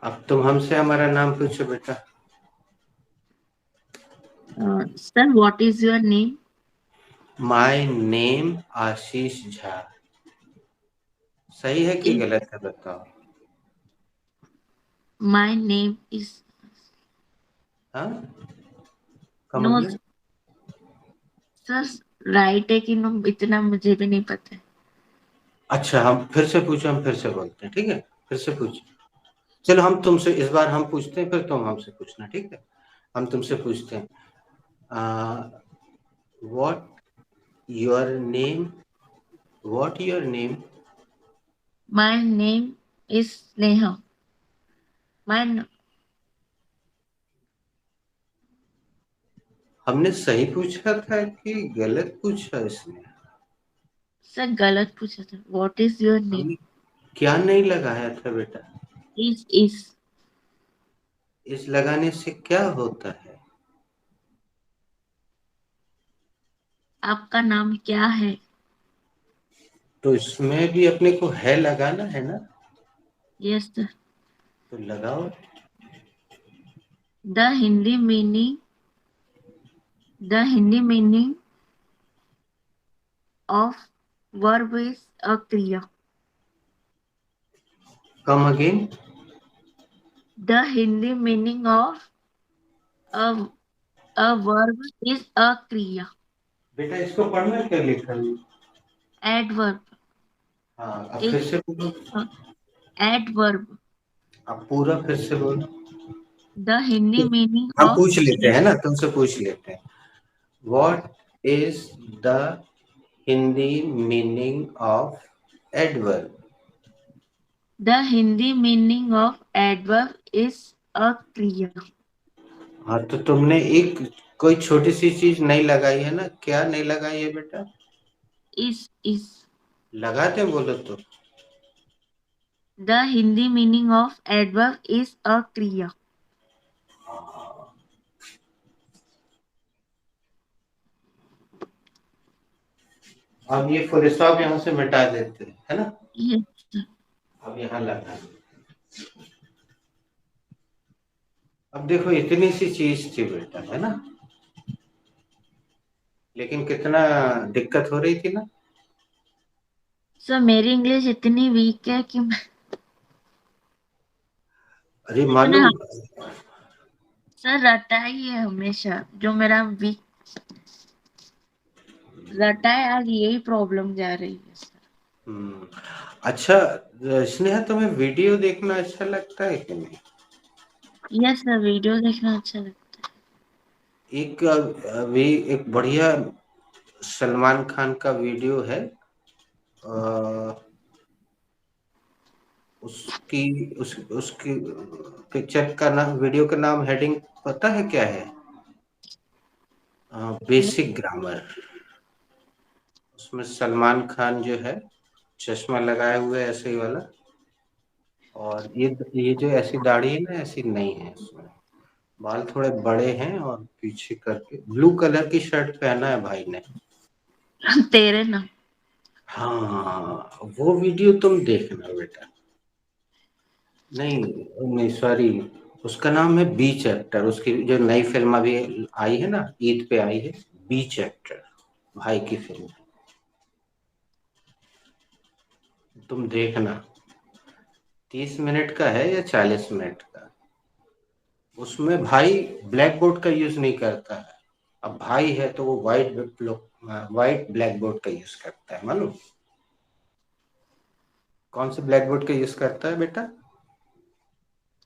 अब तुम हमसे हमारा नाम पूछो बेटा। Sir what is your name? My name Ashish Jha. सही है कि गलत है बताओ? माय नेम इज हाँ नो सर, राइट है कि नो इतना मुझे भी नहीं पता है। अच्छा हम फिर से पूछो, हम फिर से बोलते हैं, ठीक है? फिर से पूछो। चलो हम तुमसे इस बार हम पूछते हैं, फिर तुम हमसे पूछना, ठीक है? हम तुमसे पूछते हैं, what your name? What your name? My name is Sneha. My हमने सही पूछा था कि गलत पूछा इसने? सर गलत पूछा था। What is your name? हमने क्या नहीं लगाया था बेटा? इज इस लगाने से क्या होता है? आपका नाम क्या है? तो इसमें भी अपने को है लगाना है ना। Yes sir. तो लगाओ। The Hindi meaning of verb is a क्रिया। Come again. The Hindi meaning of a verb is a क्रिया। बेटा इसको पढ़ना क्या लिखा है? एडवर्ब हाँ अब फिर से बोलो। एडवर्ब। अब पूरा फिर से बोलो। द हिंदी मीनिंग हम ऑफ पूछ लेते हैं ना, तुमसे पूछ लेते हैं। What is the Hindi meaning of adverb? The Hindi meaning of adverb is a क्रिया। हाँ तो तुमने एक कोई छोटी सी चीज नहीं लगाई है ना। क्या नहीं लगाई है बेटा? इज लगाते बोलो तो। The Hindi meaning of adverb is a क्रिया। अब ये फुल स्टॉप यहाँ से मिटा देते हैं, है ना? यस। अब यहाँ लगा। अब देखो इतनी सी चीज थी बेटा, है ना? लेकिन कितना दिक्कत हो रही थी ना। सर मेरी इंग्लिश इतनी वीक है कि मैं अरे इतना मालूम। सर रटा ही है हमेशा जो मेरा वीक रटा है। आज यही प्रॉब्लम जा रही है सर। अच्छा स्नेहा तुम्हें वीडियो देखना अच्छा लगता है कि नहीं? यस सर वीडियो देखना अच्छा लगता एक अभी एक बढ़िया सलमान खान का वीडियो है। उसकी पिक्चर का नाम, वीडियो का नाम, हेडिंग पता है क्या है? है। Basic grammar. उसमें सलमान खान जो है चश्मा लगाए हुए ऐसे ही वाला, और ये जो ऐसी दाढ़ी है ना, ऐसी नहीं है इसमें। बाल थोड़े बड़े हैं और पीछे करके ब्लू कलर की शर्ट पहना है भाई ने। तेरे ना। हाँ, वो वीडियो तुम देखना बेटा। नहीं नहीं, सॉरी, उसका नाम है बी चैप्टर। उसकी जो नई फिल्म अभी आई है ना, ईद पे आई है, बी चैप्टर, भाई की फिल्म, तुम देखना। 30 मिनट का है या 40 मिनट का। उसमें भाई ब्लैक बोर्ड का यूज नहीं करता है। अब भाई है तो वो व्हाइट ब्लैक बोर्ड का यूज करता है, मालूम? कौन से ब्लैक बोर्ड का यूज करता है बेटा?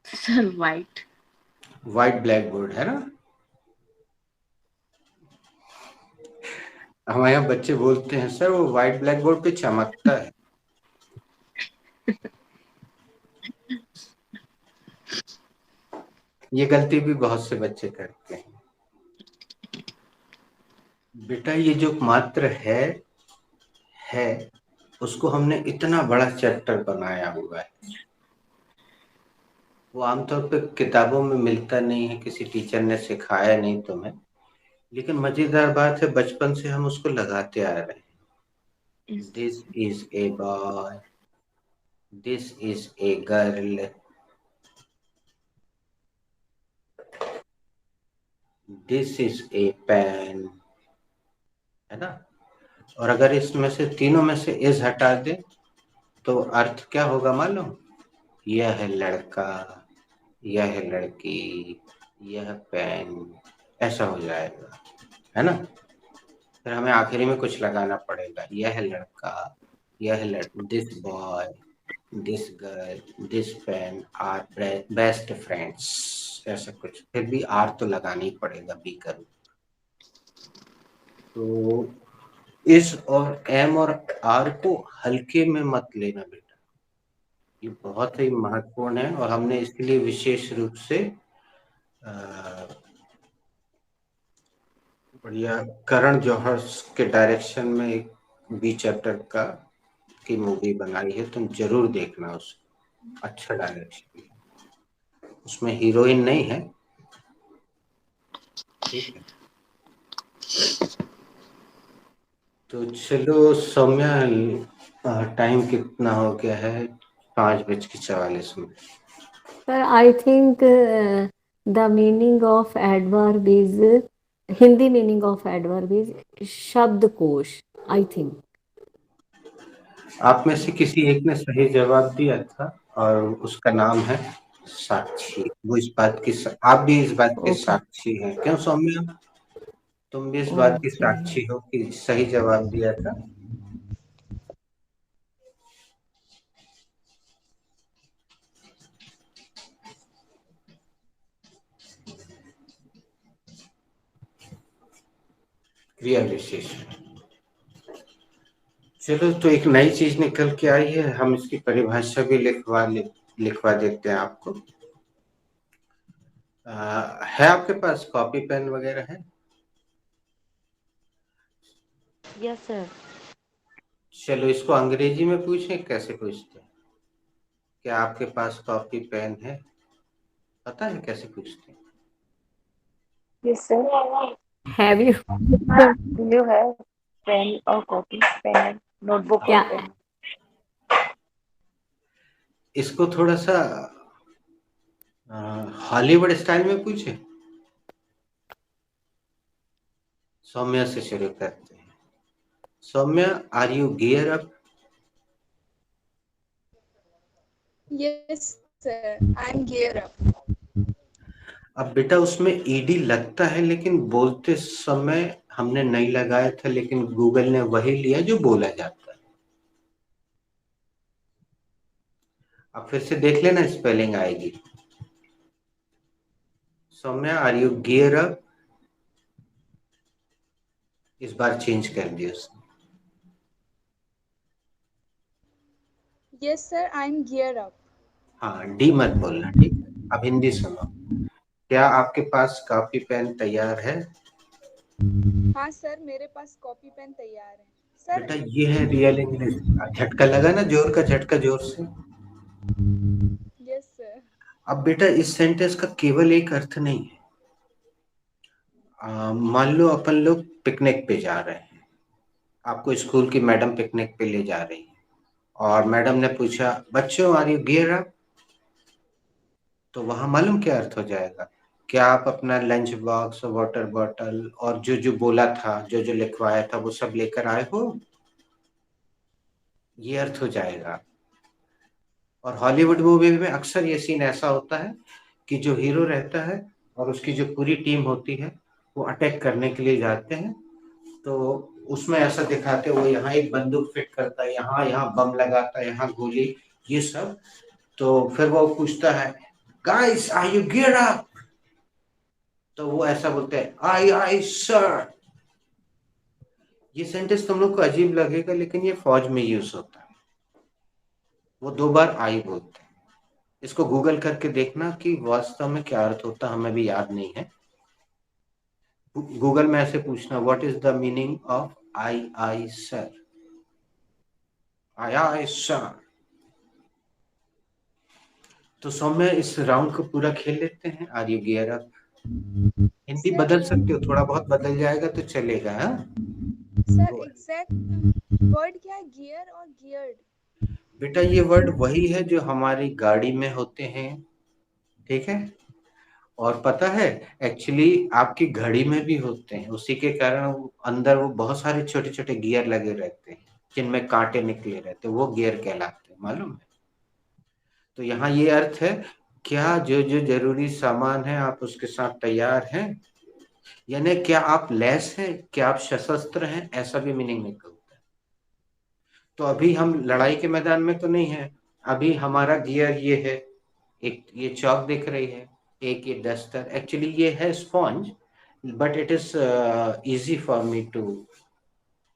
Sir white. White black board है ना। हमारे यहाँ बच्चे बोलते हैं सर वो व्हाइट ब्लैक बोर्ड पे चमकता है। ये गलती भी बहुत से बच्चे करते हैं बेटा। ये जो मात्र है उसको हमने इतना बड़ा चैप्टर बनाया हुआ है। वो आमतौर पे किताबों में मिलता नहीं है, किसी टीचर ने सिखाया नहीं तुम्हें, लेकिन मजेदार बात है बचपन से हम उसको लगाते आ रहे हैं। This is a boy, this is a girl, this is a pen, है ना। और अगर इसमें से तीनों में से इज हटा दे तो अर्थ क्या होगा मालूम? यह है लड़का, यह है लड़की, यह पेन, ऐसा हो जाएगा, है ना। फिर हमें आखिरी में कुछ लगाना पड़ेगा, यह है लड़का, यह है this boy, this girl, this pen are best friends, ऐसा कुछ। फिर भी आर तो लगाना ही पड़ेगा, बी करूँ तो। इस और एम और आर को हल्के में मत लेना बेटा, ये बहुत ही महत्वपूर्ण है। और हमने इसके लिए विशेष रूप से बढ़िया करण जौहर के डायरेक्शन में एक बी चैप्टर की मूवी बनाई है, तुम जरूर देखना उसको। अच्छा डायरेक्शन, उसमें हीरोइन नहीं है, ठीक है। तो चलो सौम्या, टाइम कितना हो गया है? 5:44। Sir I think the meaning of adverb is, Hindi meaning of adverb is शब्दकोश, आई थिंक। आप में से किसी एक ने सही जवाब दिया था और उसका नाम है साक्षी। वो इस बात की आप भी इस बात के साक्षी हैं, क्यों सौम्या? तुम भी इस बात की साक्षी हो कि सही जवाब दिया था। क्रिया विशेषण। चलो, तो एक नई चीज निकल के आई है, हम इसकी परिभाषा भी लिखवा देते हैं आपको। है आपके पास कॉपी पेन वगैरह है? Yes sir. चलो, इसको अंग्रेजी में पूछें, कैसे पूछते हैं? क्या आपके पास कॉपी पेन है? पता है कैसे पूछते हैं? Yes sir. Have you? You have pen और कॉपी, पेन, नोटबुक और पेन। इसको थोड़ा सा हॉलीवुड स्टाइल में पूछे। सौम्या से शुरू करते हैं। Saumya, are you gear up? Yes sir, I am gear up. अब बेटा उसमें ईडी लगता है, लेकिन बोलते समय हमने नहीं लगाया था, लेकिन गूगल ने वही लिया जो बोला जाता है। अब फिर से देख लेना, स्पेलिंग आएगी। Saumya, are you gear up? इस बार चेंज कर दिया उसने। Yes sir, I am gear up. हाँ, डी मत बोलना, ठीक है। अब हिंदी सुनो। क्या आपके पास कॉपी पेन तैयार है? हाँ सर, मेरे पास कॉपी पेन तैयार है सर। बेटा ये है रियल इंग्लिश। झटका लगा ना, जोर का झटका, जोर से। अब बेटा इस सेंटेंस का केवल एक अर्थ नहीं है। मान लो अपन लोग पिकनिक पे जा रहे हैं, आपको स्कूल की मैडम पिकनिक पे ले जा रही है, और मैडम ने पूछा बच्चों आर यू गियर अप, तो वहां मालूम क्या अर्थ हो जाएगा? क्या आप अपना लंच बॉक्स, वाटर बॉटल और जो जो बोला था, जो जो लिखवाया था, वो सब लेकर आए हो? ये अर्थ हो जाएगा। और हॉलीवुड मूवी में अक्सर ये सीन ऐसा होता है कि जो हीरो रहता है और उसकी जो पूरी टीम होती है वो अटैक करने के लिए जाते हैं, तो उसमें ऐसा दिखाते हैं वो यहाँ एक बंदूक फिट करता है, यहाँ यहाँ बम लगाता है, यहाँ गोली, ये सब। तो फिर वो पूछता है guys are you gear up, तो वो ऐसा बोलते हैं आई आई सर। ये सेंटेंस तुम लोग को अजीब लगेगा, लेकिन ये फौज में यूज होता है। वो 2 बार आई बोलते हैं। इसको गूगल करके देखना कि वास्तव में क्या अर्थ होता, हमें भी याद नहीं है। गूगल में ऐसे पूछना what is the meaning of I sir, I sir. तो सौम्य इस राउंड को पूरा खेल लेते हैं। Are you gear up? Hindi sir, बदल सकते हो, थोड़ा बहुत बदल जाएगा तो चलेगा। हाँ सर एग्जैक्ट वर्ड क्या है, गियर और गियर्ड? बेटा ये वर्ड वही है जो हमारी गाड़ी में होते हैं, ठीक है? और पता है एक्चुअली आपकी घड़ी में भी होते हैं, उसी के कारण अंदर वो बहुत सारे छोटे छोटे गियर लगे रहते हैं जिनमें कांटे निकले रहते हैं, वो गियर कहलाते हैं, मालूम है? तो यहाँ ये अर्थ है, क्या जो जो जरूरी सामान है आप उसके साथ तैयार हैं, यानी क्या आप लैस हैं, क्या आप सशस्त्र हैं, ऐसा भी मीनिंग निकलता है। तो अभी हम लड़ाई के मैदान में तो नहीं है, अभी हमारा गियर ये है, एक ये चौक दिख रही है, एक ये डस्टर, एक्चुअली ये है sponge, but it is easy for me to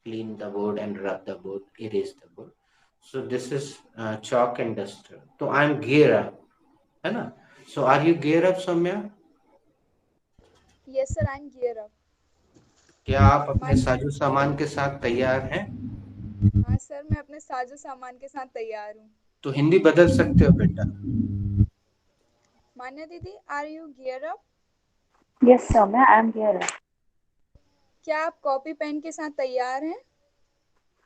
clean the board and rub the board, erase the board, so this is chalk and duster. तो आई एम gear up, है ना? So are you gear up Soumya? Yes sir, I am gear up. क्या आप अपने साजो सामान के साथ तैयार हैं? हाँ सर, मैं अपने साजो सामान के साथ तैयार हूँ। तो हिंदी बदल सकते हो बेटा। मान्या दीदी, are you gear up? Yes Saumya, I am gear up. क्या आप कॉपी पेन के साथ तैयार हैं?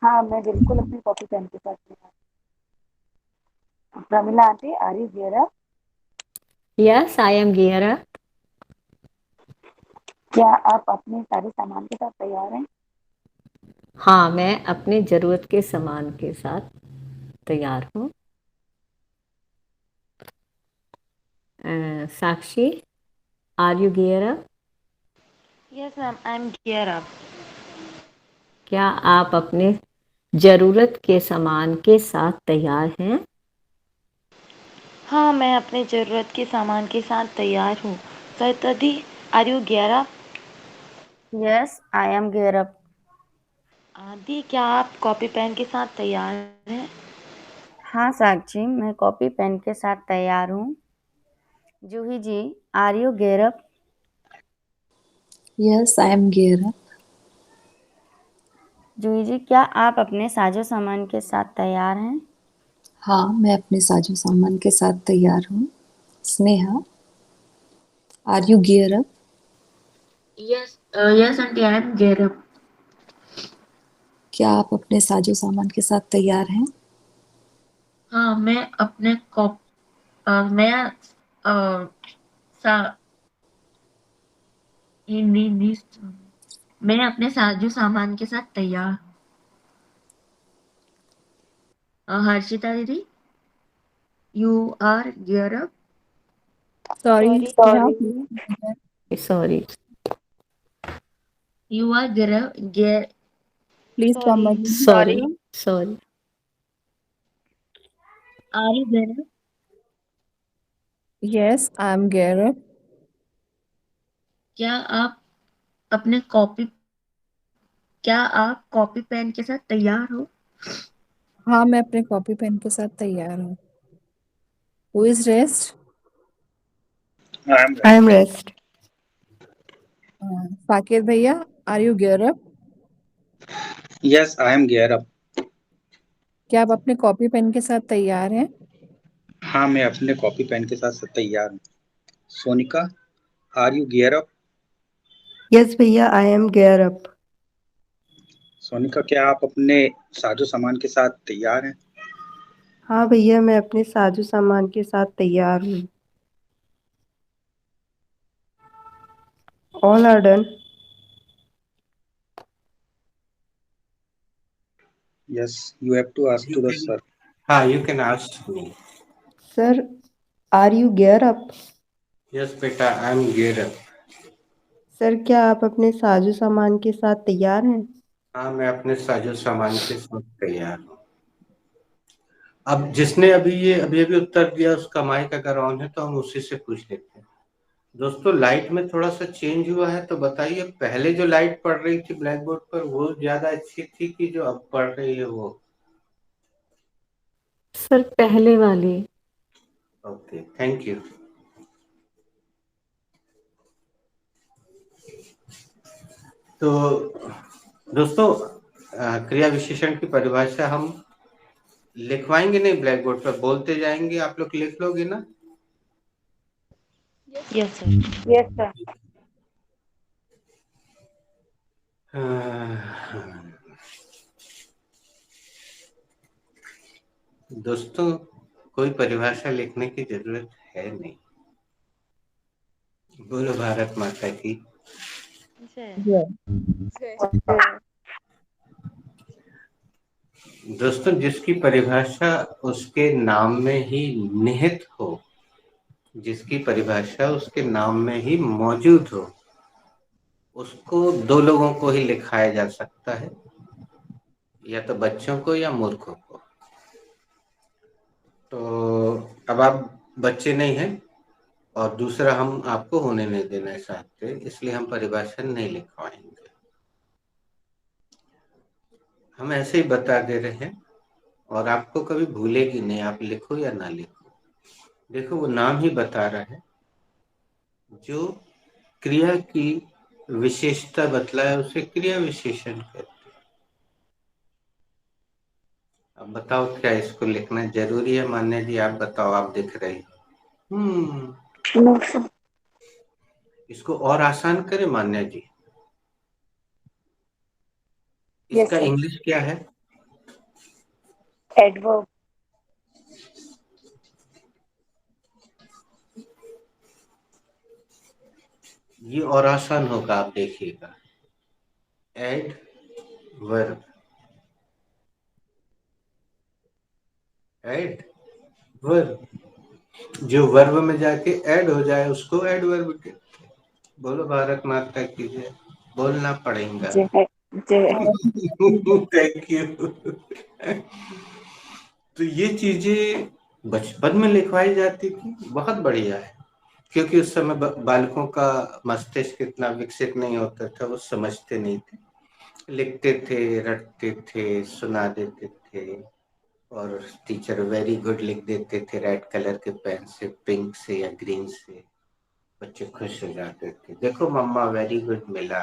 हाँ, मैं बिल्कुल अपनी कॉपी पेन के साथ तैयार हूँ। Pramila aunty, are you gear up? Yes, I am gear up. क्या आप अपने सारे सामान के साथ तैयार हैं? हाँ, मैं अपने जरूरत के सामान के साथ तैयार हूँ। Sakshi, are you gear up? Yes ma'am, I am gear up. क्या आप अपने जरूरत के सामान के साथ तैयार हैं? हाँ, मैं अपने ज़रूरत के सामान के साथ तैयार हूँ। सैतदी, are you gear up? Yes I am gear up. Adi, क्या आप कॉपी पेन के साथ तैयार हैं? हाँ साक्षी, मैं कॉपी पेन के साथ तैयार हूँ। Juhi ji, are you gear up? Yes, I am gear up. Juhi ji, क्या आप अपने साजो सामान के साथ तैयार हैं? हाँ, मैं अपने साजो सामान के साथ तैयार हूँ। Sneha, are you gear up? Yes, aunty, I am gear up. क्या आप अपने साजो सामान के साथ तैयार हैं? हाँ, मैं अपने कॉप मैं सा मैं अपने साजो सामान के साथ तैयार। हर्षिता दीदी, you are gear up? Sorry sorry, you are gear please come again. Sorry sorry. Are you gear up? Yes I am gear up. क्या आप अपने कॉपी पेन के साथ तैयार हो? हाँ, मैं अपने कॉपी पेन के साथ तैयार हूँ। Who is rest? I am rest. Sakir भैया, are you gear up? Yes I am gear up. क्या आप अपने कॉपी पेन के साथ तैयार हैं? हाँ, मैं अपने कॉपी पेन के साथ तैयार हूँ। Sonika, are you gear up? Yes भैया, I am gear up. Sonika, क्या आप अपने साजो सामान के साथ तैयार हैं? हाँ भैया, मैं अपने साजो सामान के साथ तैयार हूँ। All are done. Yes, you have to ask to the sir. हाँ, you can ask me. Sir, are you gear up? Yes बेटा, I am geared up. Sir, क्या आप अपने साजो सामान के साथ तैयार हैं? हाँ, मैं अपने साजो सामान के साथ तैयार हूँ। अब जिसने अभी अभी उत्तर दिया उसका माइक अगर ऑन है तो हम उसी से पूछ लेते हैं। दोस्तों, लाइट में थोड़ा सा चेंज हुआ है, तो बताइए पहले जो लाइट पड़ रही थी ब्लैक बोर्ड पर वो ज्यादा अच्छी थी कि जो अब पड़ रही है वो? सर, पहले वाली। Okay, thank you. तो दोस्तों, क्रिया विशेषण की परिभाषा हम लिखवाएंगे नहीं ब्लैक बोर्ड पर, बोलते जाएंगे, आप लोग लिख लोगे ना? Yes sir. Yes sir. दोस्तों, कोई परिभाषा लिखने की जरूरत है नहीं। बोलो भारत माता की जय। दोस्तों, जिसकी परिभाषा उसके नाम में ही निहित हो, जिसकी परिभाषा उसके नाम में ही मौजूद हो, उसको दो लोगों को ही लिखाया जा सकता है, या तो बच्चों को या मूर्खों को। तो अब आप बच्चे नहीं हैं, और दूसरा हम आपको होने नहीं देना चाहते, इसलिए हम परिभाषा नहीं लिखवाएंगे। हम ऐसे ही बता दे रहे हैं, और आपको कभी भूलेगी नहीं, आप लिखो या ना लिखो। देखो, वो नाम ही बता रहा है, जो क्रिया की विशेषता बतलाए उसे क्रिया विशेषण कहते हैं। अब बताओ, क्या इसको लिखना जरूरी है? मान्या जी आप बताओ, आप दिख रही हो। No sir. इसको और आसान करें मान्या जी? यस इसका सर। इंग्लिश क्या है? एडवर्ब। ये और आसान होगा, आप देखिएगा। एडवर्ब। एडवर्ब, जो वर्ब में जाके ऐड हो जाए उसको एडवर्ब कहते हैं। बोलो भारत माता की जय। बोलना पड़ेगा। जय। जय। Thank you. तो ये चीजें बचपन में लिखवाई जाती थी, बहुत बढ़िया है, क्योंकि उस समय बालकों का मस्तिष्क इतना विकसित नहीं होता था, वो समझते नहीं थे, लिखते थे, रटते थे, सुना देते थे, और टीचर वेरी गुड लिख देते थे रेड कलर के पेन से, पिंक से या ग्रीन से। बच्चे खुश हो जाते थे, देखो मम्मा वेरी गुड मिला।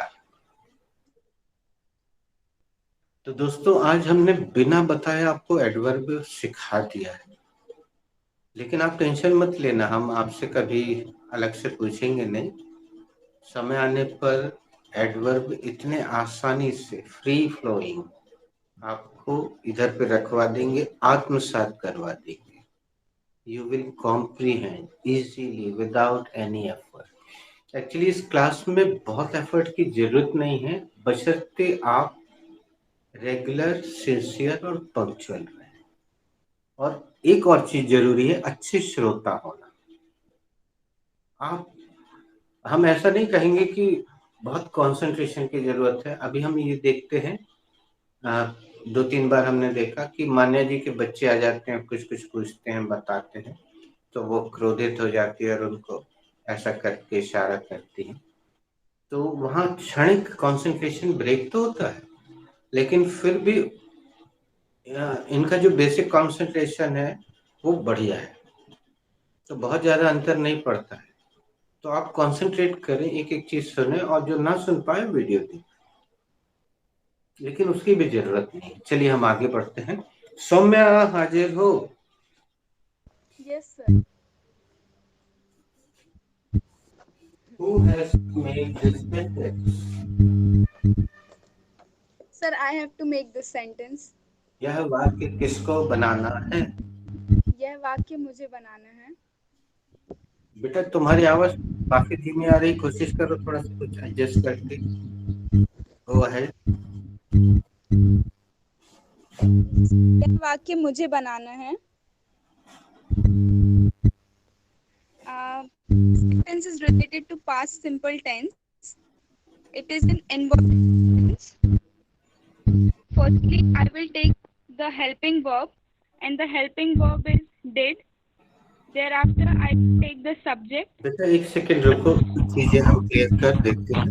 तो दोस्तों, आज हमने बिना बताए आपको एडवर्ब सिखा दिया है, लेकिन आप टेंशन मत लेना, हम आपसे कभी अलग से पूछेंगे नहीं। समय आने पर एडवर्ब इतने आसानी से फ्री फ्लोइंग आपको इधर पे रखवा देंगे, आत्मसात करवा देंगे। You will comprehend easily without any effort. Actually इस क्लास में बहुत एफर्ट की जरूरत नहीं है, बशर्ते आप रेगुलर, सिंसियर और पंक्चुअल रहें। और एक और चीज जरूरी है, अच्छे श्रोता होना। आप, हम ऐसा नहीं कहेंगे कि बहुत कंसंट्रेशन की जरूरत है। अभी हम ये देखते हैं, 2-3 बार हमने देखा कि मान्या जी के बच्चे आ जाते हैं, कुछ कुछ पूछते हैं, बताते हैं, तो वो क्रोधित हो जाती है और उनको ऐसा करके इशारा करती है। तो वहाँ क्षणिक कंसंट्रेशन ब्रेक तो होता है, लेकिन फिर भी इनका जो बेसिक कंसंट्रेशन है वो बढ़िया है, तो बहुत ज्यादा अंतर नहीं पड़ता है। तो आप कंसंट्रेट करें, एक एक चीज सुने, और जो ना सुन पाए वीडियो देखें, लेकिन उसकी भी जरूरत नहीं। चलिए हम आगे बढ़ते हैं। सौम्या हाजिर हो? Yes, sir. Who has made this sentence? Sir, I have to make this sentence. यह वाक्य किसको बनाना है? यह वाक्य मुझे बनाना है। बेटा तुम्हारी आवाज काफी धीमी आ रही, कोशिश करो थोड़ा सा कुछ एडजस्ट करके। Go ahead. यह वाक्य मुझे बनाना है। Sentence is related to past simple tense. It is an involved tense. Firstly, I will take the helping verb, and the helping verb is did. Thereafter, I will take the subject. बेटा एक second रुको, चीजें हम clear कर देते हैं।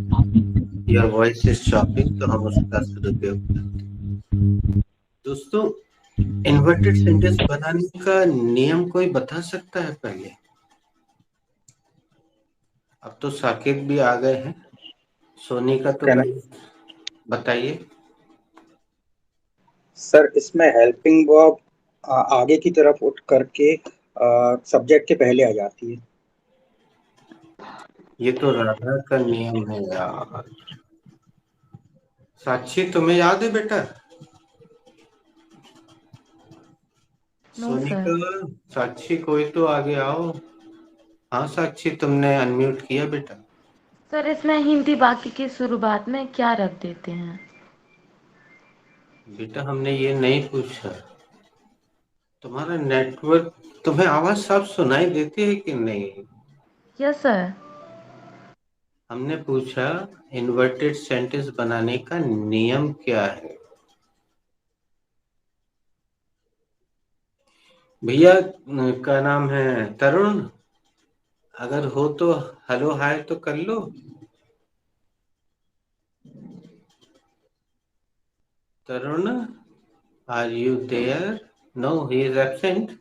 Your voice is shocking, तो हम उसका सदुपयोग करते हैं। दोस्तों, इन्वर्टेड सेंटेंस बनाने का नियम कोई बता सकता है पहले? अब तो साकिब भी आ गए हैं, सोनी का तो बताइए। सर इसमें हेल्पिंग वर्ब आगे की तरफ उठ करके सब्जेक्ट के पहले आ जाती है। ये तो राधा का नियम है यार। साक्षी तुम्हें याद है बेटा? सोनी का साक्षी कोई तो आगे आओ। हाँ साक्षी, तुमने अनम्यूट किया बेटा। सर इसमें हिंदी वाक्य की शुरुआत में क्या रख देते हैं? बेटा हमने ये नहीं पूछा। तुम्हारा नेटवर्क, तुम्हें आवाज साफ सुनाई देती है कि नहीं? Yes sir. हमने पूछा इन्वर्टेड सेंटेंस बनाने का नियम क्या है। भैया का नाम है तरुण, अगर हो तो हेलो हाय तो कर लो। Tarun, are you there? No, he is absent.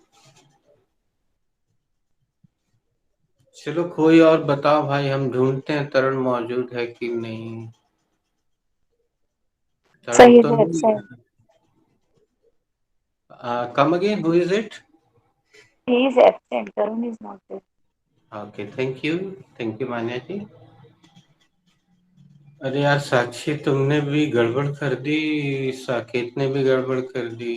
चलो कोई और बताओ भाई, हम ढूंढते हैं तरुण मौजूद है कि नहीं। तरुण तो नहीं। Come again, who is it? He is absent. Tarun is not there. Okay, thank you Manya ji. अरे यार साक्षी, तुमने भी गड़बड़ कर दी, साकेत ने भी गड़बड़ कर दी।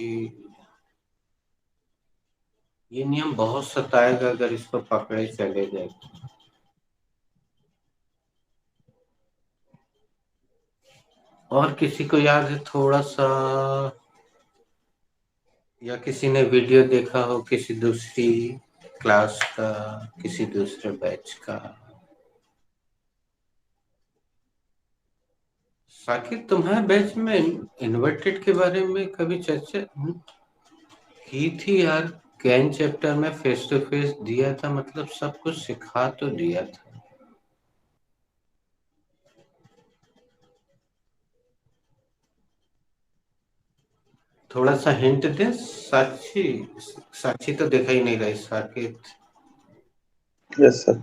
ये नियम बहुत सताएगा अगर इसको पकड़े चले जाए। और किसी को याद है थोड़ा सा, या किसी ने वीडियो देखा हो किसी दूसरी क्लास का, किसी दूसरे बैच का? साकिब, तुम्हारे बैच में इन्वर्टेड के बारे में कभी चर्चा की थी यार? कैन चैप्टर में फेस टू फेस दिया था, मतलब सब कुछ सिखा तो दिया था। थोड़ा सा हिंट दे साक्षी। साक्षी तो देखा ही नहीं रही। Saqib, yes sir.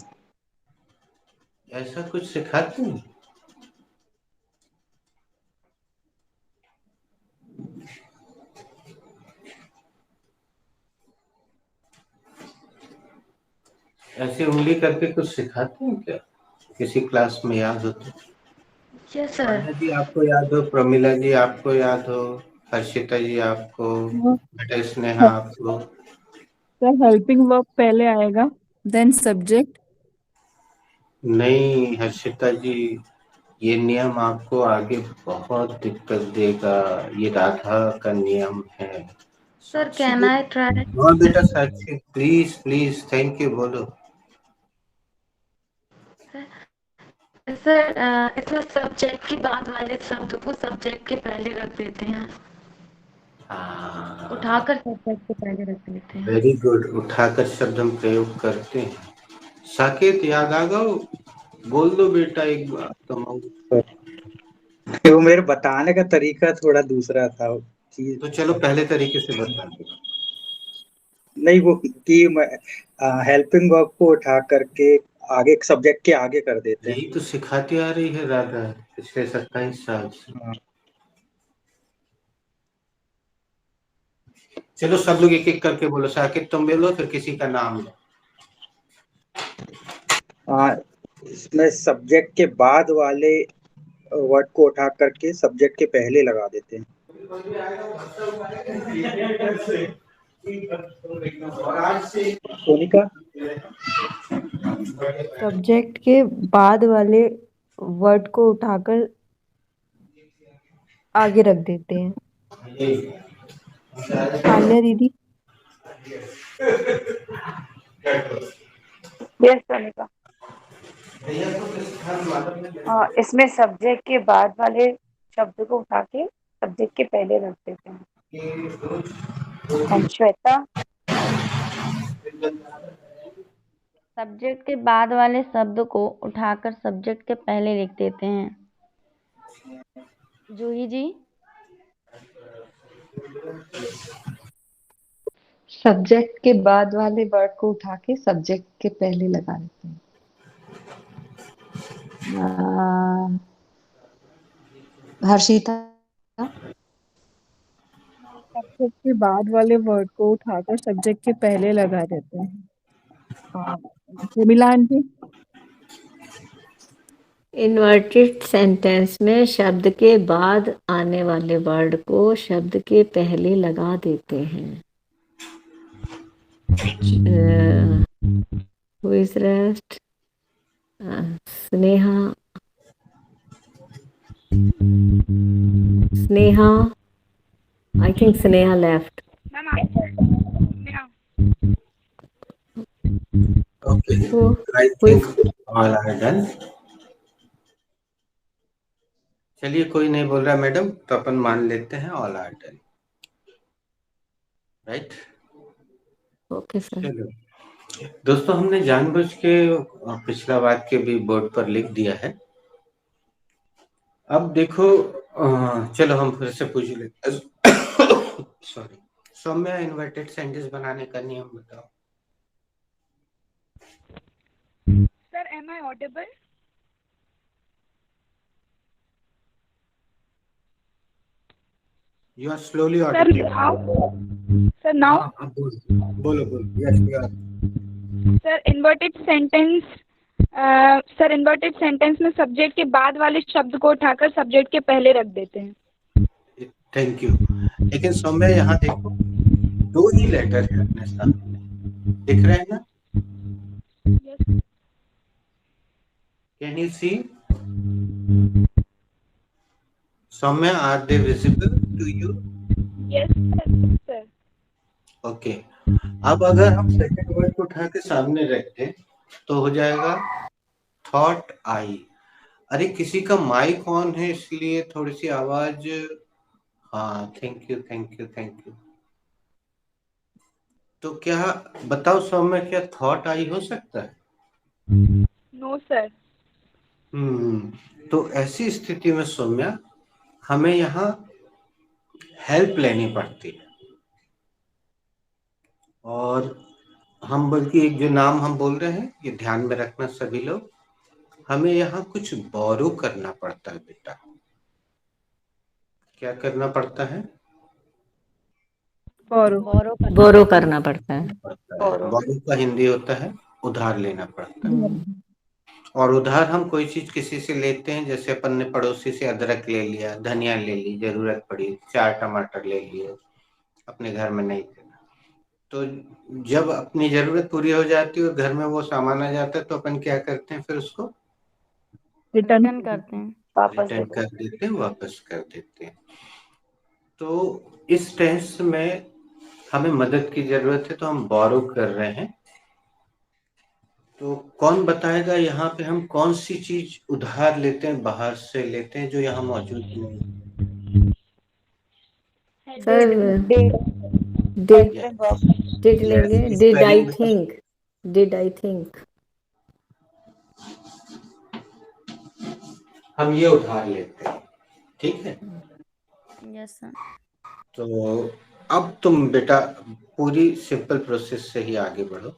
ऐसा कुछ सिखाते हैं? ऐसे उंगली करके कुछ सिखाते हैं क्या किसी क्लास में? याद हो तो? Yes sir. मान्या जी आपको याद हो, प्रमिला जी आपको याद हो, हर्षिता जी आपको, बेटा स्नेहा आपको? सर हेल्पिंग वर्ब पहले आएगा, देन सब्जेक्ट। नहीं हर्षिता जी, ये नियम आपको आगे बहुत दिक्कत देगा। ये राधा का नियम है। Sir can I try? हाँ बेटा साक्षी, प्लीज प्लीज, थैंक यू, बोलो। सर इसमें सब्जेक्ट के बाद वाले शब्द को सब्जेक्ट के पहले रख देते हैं। उठाकर सब्जेक्ट के पहले रख देते हैं। वेरी गुड, उठाकर शब्द हम प्रयोग करते हैं। साकेत याद आ गो, बोल दो बेटा एक बार तुम। वो मेरे बताने का तरीका थोड़ा दूसरा था। तो चलो पहले तरीके से बता दो। नहीं, वो कि हेल्पिंग वर्ब को उठा करके आगे सब्जेक्ट के आगे कर देते हैं। यही तो सिखाती आ रही है राधा पिछले 27 साल से। चलो सब लोग एक एक करके बोलो। साकिब तुम बोलो, फिर किसी का नाम लो। इसमें सब्जेक्ट के बाद वाले वर्ड को उठा करके सब्जेक्ट के पहले लगा देते हैं। सोनिका, सब्जेक्ट के बाद वाले वर्ड को उठाकर आगे रख देते हैं। तान्या दीदी। यस सोनिका। इसमें सब्जेक्ट के बाद वाले शब्द को उठा के सब्जेक्ट के पहले रख देते हैं। एंड श्वेता। सब्जेक्ट के बाद वाले शब्द को उठाकर सब्जेक्ट के पहले लिख देते हैं। जूही जी। सब्जेक्ट के बाद वाले वर्ड को उठा के सब्जेक्ट के पहले लगा देते हैं। हर्षिता। सब्जेक्ट के बाद वाले वर्ड को उठाकर सब्जेक्ट के पहले लगा देते हैं। मिला आंटी। इन्वर्टेड सेंटेंस में शब्द के बाद आने वाले वर्ड को शब्द के पहले लगा देते हैं। Who is rest? Sneha. Sneha. I think Sneha left. Okay, I think all are done. चलिए, कोई नहीं बोल रहा मैडम, तो अपन मान लेते हैं all are done, right? Okay sir. चलो दोस्तों, हमने जानबूझ के पिछला वाक्य भी बोर्ड पर लिख दिया है। अब देखो, चलो हम फिर से पूछ लेते। सॉरी सौम्या, इन्वर्टेड सेंटेंस बनाने का नियम बताओ। Sir, am I audible? You are slowly Sir, audible. now? Sir, now? हाँ, बोलो बोलो। Yes, you are. Sir, inverted sentence में सब्जेक्ट के बाद वाले शब्द को उठाकर सब्जेक्ट के पहले रख देते हैं। Thank you. लेकिन सौम्या, यहाँ देखो, दो ही लेटर है अपने सामने, दिख रहे हैं ना? Can you see? Soumya, are they visible to you? Yes, sir. Okay. अब अगर हम सेकंड वर्ड को उठा के सामने रखते तो हो जाएगा थॉट आई। अरे किसी का माइक ऑन है, इसलिए थोड़ी सी आवाज। हाँ, thank you thank you thank you. तो क्या बताओ सौम्य, क्या थॉट आई हो सकता है? No sir. तो ऐसी स्थिति में सौम्या, हमें यहाँ हेल्प लेनी पड़ती है, और हम बल्कि एक जो नाम हम बोल रहे हैं, ये ध्यान में रखना सभी लोग, हमें यहाँ कुछ बोरो करना पड़ता है बेटा। क्या करना पड़ता है? बोरो करना पड़ता है। बोरो का हिंदी होता है उधार लेना पड़ता है। और उधार हम कोई चीज किसी से लेते हैं, जैसे अपन ने पड़ोसी से अदरक ले लिया, धनिया ले ली, जरूरत पड़ी 4 टमाटर ले लिए, अपने घर में नहीं थे, तो जब अपनी जरूरत पूरी हो जाती है और घर में वो सामान आ जाता है, तो अपन क्या करते हैं, फिर उसको रिटर्न करते हैं, रिटर्न कर देते हैं, वापस कर देते हैं। तो इस टेंस में हमें मदद की जरूरत है, तो हम बोरो कर रहे हैं। तो कौन बताएगा यहाँ पे हम कौन सी चीज उधार लेते हैं, बाहर से लेते हैं, जो यहाँ मौजूद नहीं? सर डिड लेंगे। डिड आई थिंक हम ये उधार लेते हैं, ठीक है? Yes sir. तो अब तुम बेटा पूरी सिंपल प्रोसेस से ही आगे बढ़ो।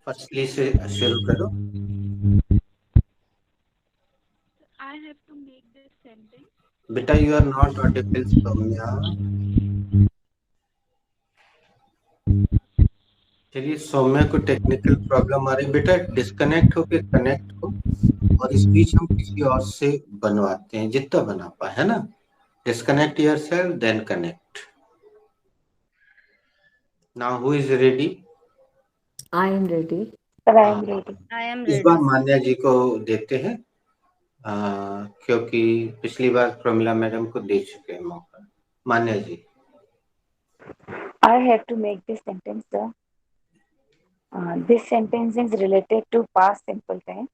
फर्स्टली से शुरू करो। I have to make this sentence. बेटा you are not audible Saumya. चलिए सौम्या को टेक्निकल प्रॉब्लम आ रही है, बेटा डिस्कनेक्ट होके कनेक्ट हो और इस बीच हम किसी और से बनवाते हैं जितना बना पाए, है ना। Disconnect yourself then connect. Now who is ready? I am ready. Sir, I am ready. I am इस बार ready, sir. मान्या जी को देते हैं, क्योंकि पिछली बार प्रमिला मैडम को दे चुके हैं मौका। मान्या जी। I have to make this sentence, sir. This sentence is related to past simple tense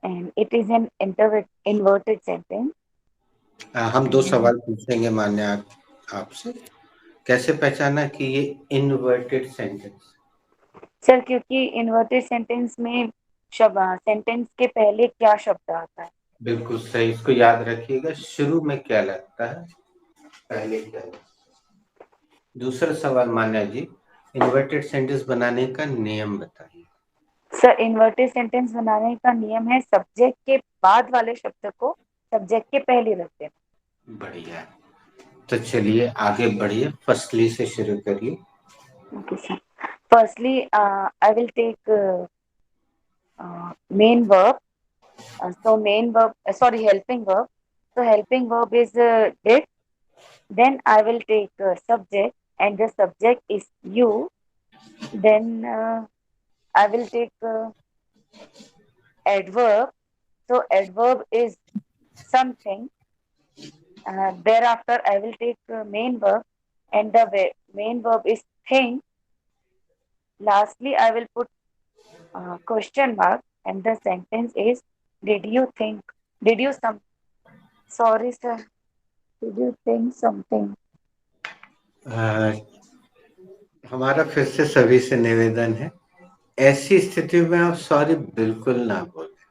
and it is an inverted sentence. हम दो सवाल पूछेंगे मान्या आपसे। कैसे पहचाना कि ये इनवर्टेड सेंटेंस? सर क्योंकि इन्वर्टेड सेंटेंस में सेंटेंस के पहले क्या शब्द आता है? बिल्कुल सही, इसको याद रखिएगा। शुरू में क्या लगता है, पहले क्या लगता है। दूसरा सवाल मान्या जी, इन्वर्टेड सेंटेंस बनाने का नियम बताइए। सर इन्वर्टेड सेंटेंस बनाने का नियम है सब्जेक्ट के बाद वाले शब्द को सब्जेक्ट के पहले रख देना। बढ़िया, तो चलिए आगे बढ़िए, फर्स्टली से शुरू करिए। Okay sir. Firstly I will take main verb. helping verb. So helping verb is did. Then I will take subject and the subject is you. Then I will take adverb. So adverb is something. Thereafter I will take main verb and the main verb is thing. Lastly I will put question mark and the sentence is did you think? Did you Sorry sir. Did you think something? हमारा फिर से सभी से निवेदन है, ऐसी स्थिति में आप सॉरी बिल्कुल ना बोलें।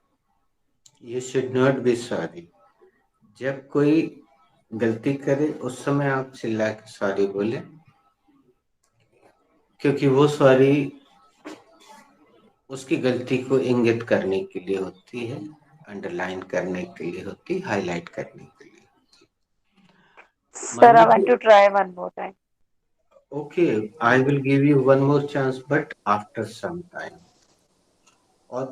You should not be sorry. जब कोई गलती करे उस समय आप चिल्ला के सॉरी बोले, क्योंकि वो सॉरी उसकी गलती को इंगित करने के लिए होती है, अंडरलाइन करने के लिए होती है, हाईलाइट करने के लिए होती है। Sir, I want to try one more time. Okay, I will give you one more chance, but after some time. और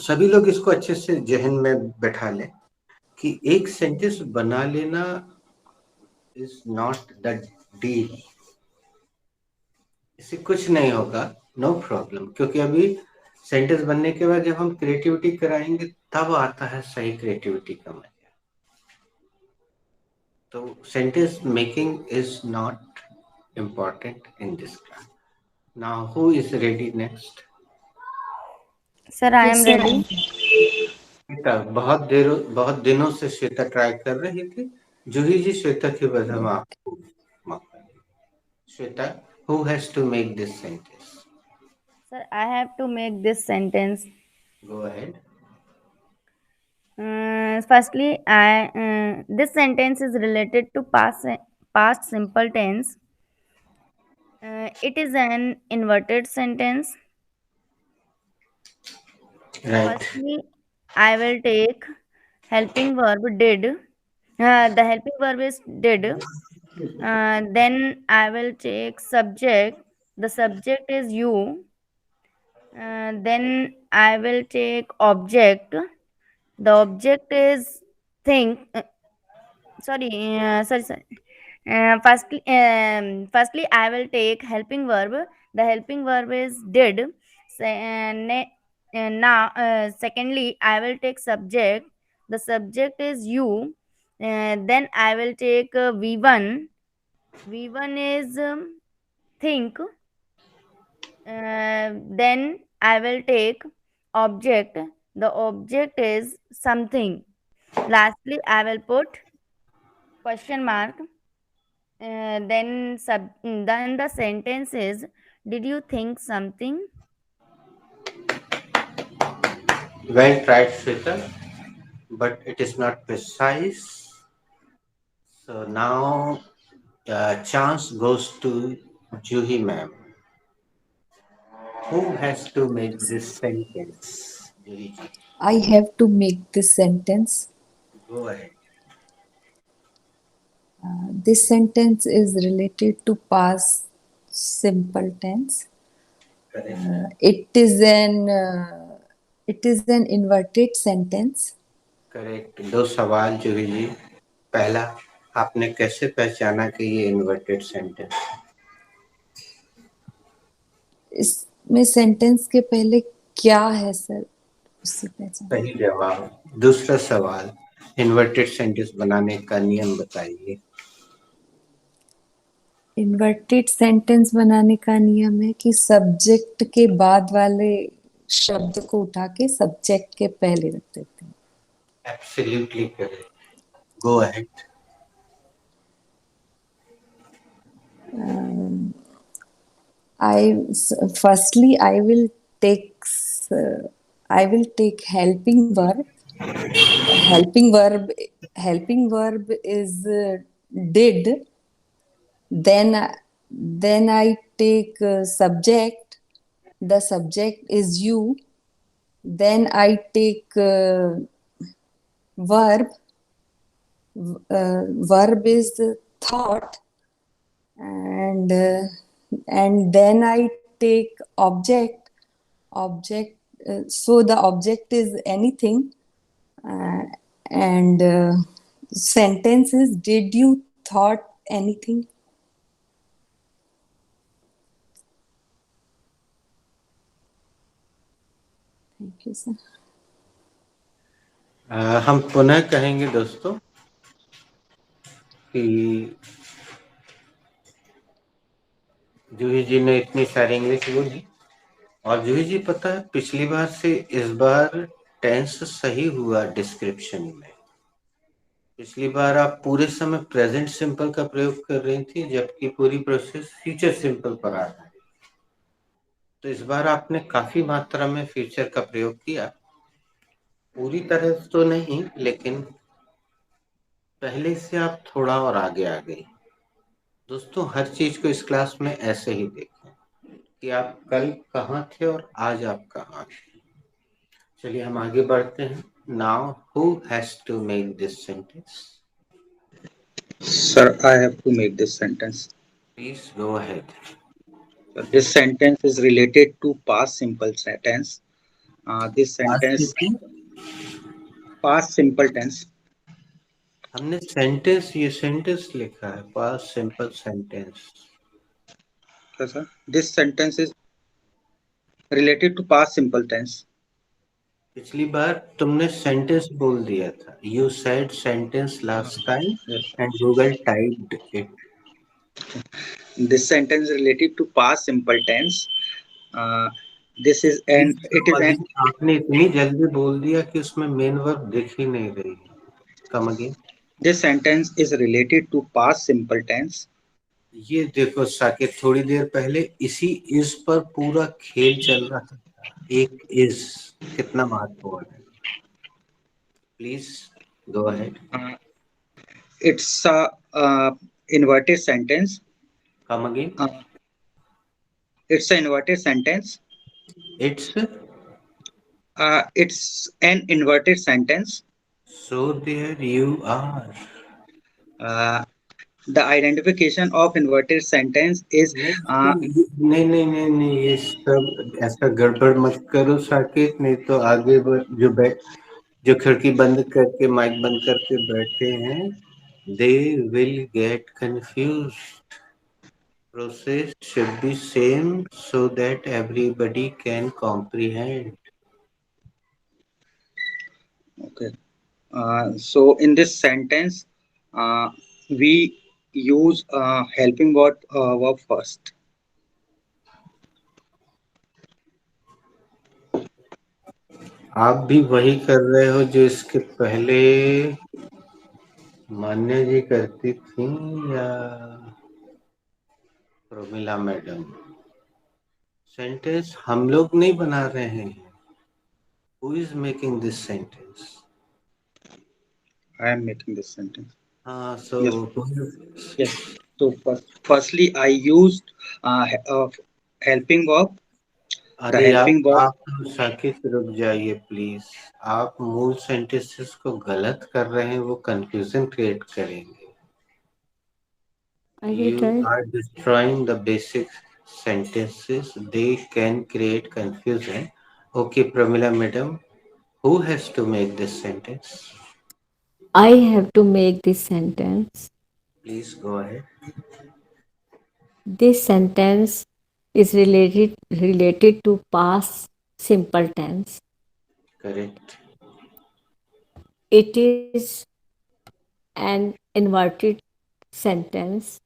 सभी लोग इसको अच्छे से जहन में बैठा लें कि एक सेंटेंस बना लेना इज नॉट द डील। इससे कुछ नहीं होगा, नो प्रॉब्लम, क्योंकि अभी सेंटेंस बनने के बाद जब हम क्रिएटिविटी कराएंगे तब आता है सही क्रिएटिविटी का मजा। तो sentence making is not important in this class. Now who is ready next? Sir, I am ready. Shweta, बहुत दिनों से श्वेता ट्राई कर रही थी। जूही जी, श्वेता की वजह हम आपको मौका दें। Shweta, who has to make this sentence? Sir, I have to make this sentence. Go ahead. Firstly, this sentence is related to past simple tense. It is an inverted sentence. Right. Firstly, I will take helping verb did. The helping verb is did. Then I will take subject. The subject is you. Then I will take object. The object is thing. Sorry. Firstly, I will take helping verb. The helping verb is did. Secondly, I will take subject. The subject is you. Then I will take V1. V1 is think. Then I will take object. The object is something. Lastly, I will put question mark. Then the sentence is, did you think something? Well tried, Shweta, but it is not precise. So now chance goes to Juhi ma'am. Who has to make this sentence? Juhi ji. I have to make this sentence. Go ahead. This sentence is related to past simple tense. It is an inverted sentence. Correct. दो सवाल जूही जी। पहला, आपने कैसे पहचाना कि ये inverted sentence? इसमें sentence के पहले क्या है सर, उससे पहचान। सही जवाब। दूसरा सवाल, इन्वर्टेड सेंटेंस बनाने का नियम बताइए। इन्वर्टेड सेंटेंस बनाने का नियम है कि सब्जेक्ट के बाद वाले शब्द को उठा के सब्जेक्ट के पहले रख देते हैं। Absolutely correct. Go ahead. Firstly, I will take helping verb. Helping verb is did. Then I take subject. The subject is you. Then I take verb. Verb is thought. And then I take object. So the object is anything. And sentence is, did you thought anything? Thank you, sir. हम पुनः कहेंगे दोस्तों कि जूही जी ने इतनी सारी English बोली, और जूही जी पता है पिछली बार से इस बार टेंस सही हुआ डिस्क्रिप्शन में। पिछली बार आप पूरे समय प्रेजेंट सिंपल का प्रयोग कर रही थी, जबकि पूरी प्रोसेस फ्यूचर सिंपल पर आ रहा है। तो इस बार आपने काफी मात्रा में फ्यूचर का प्रयोग किया, पूरी तरह तो नहीं, लेकिन पहले से आप थोड़ा और आगे आ गई। दोस्तों, हर चीज को इस क्लास में ऐसे ही देखें कि आप कल कहाँ थे और आज आप कहाँ हैं। चलिए हम आगे बढ़ते हैं। Now who has to make this sentence? Sir, I have to make this sentence. Please go ahead. This sentence is related to past simple tense. This sentence, past simple tense. हमने सेंटेंस, ये sentence लिखा है, past simple sentence. Sir, this sentence is related to past simple tense. पिछली बार तुमने sentence बोल दिया था। You said sentence last time and Google typed it. This sentence is related to past simple tense. This is an आपने इतनी जल्दी बोल दिया कि उसमें मेन वर्ब दिख ही नहीं रही। Come again. This sentence is related to past simple tense. ये देखो साकिब, थोड़ी देर पहले इसी इस पर पूरा खेल चल रहा था। एक इज कितना महत्वपूर्ण है। Please go ahead. It's a inverted sentence. Come again. It's an inverted sentence. It's an inverted sentence. So there you are. The identification of inverted sentence is नहीं, ये सब ऐसा गड़बड़ मत करो साकिब, नहीं तो आगे जो खिड़की बंद करके माइक बंद करके बैठे हैं, they will get confused. Process should be same so that everybody can comprehend. Okay. So in this sentence, we use helping verb first. आप भी वही कर रहे हो जो इसके पहले मान्या जी करती थी या प्रोमिला मैडम। सेंटेंस हम लोग नहीं बना रहे हैं। Who is making this sentence? I am making this sentence. So yes. So firstly, I used helping verb. अरे आप साकिब रुक जाइए प्लीज। आप मूल सेंटेंसेस को गलत कर रहे हैं, वो कंफ्यूजन क्रिएट करेंगे। I will You try. are destroying the basic sentences. They can create confusion. Okay, Pramila madam, who has to make this sentence? I have to make this sentence. Please go ahead. This sentence is related to past simple tense. Correct. It is an inverted sentence.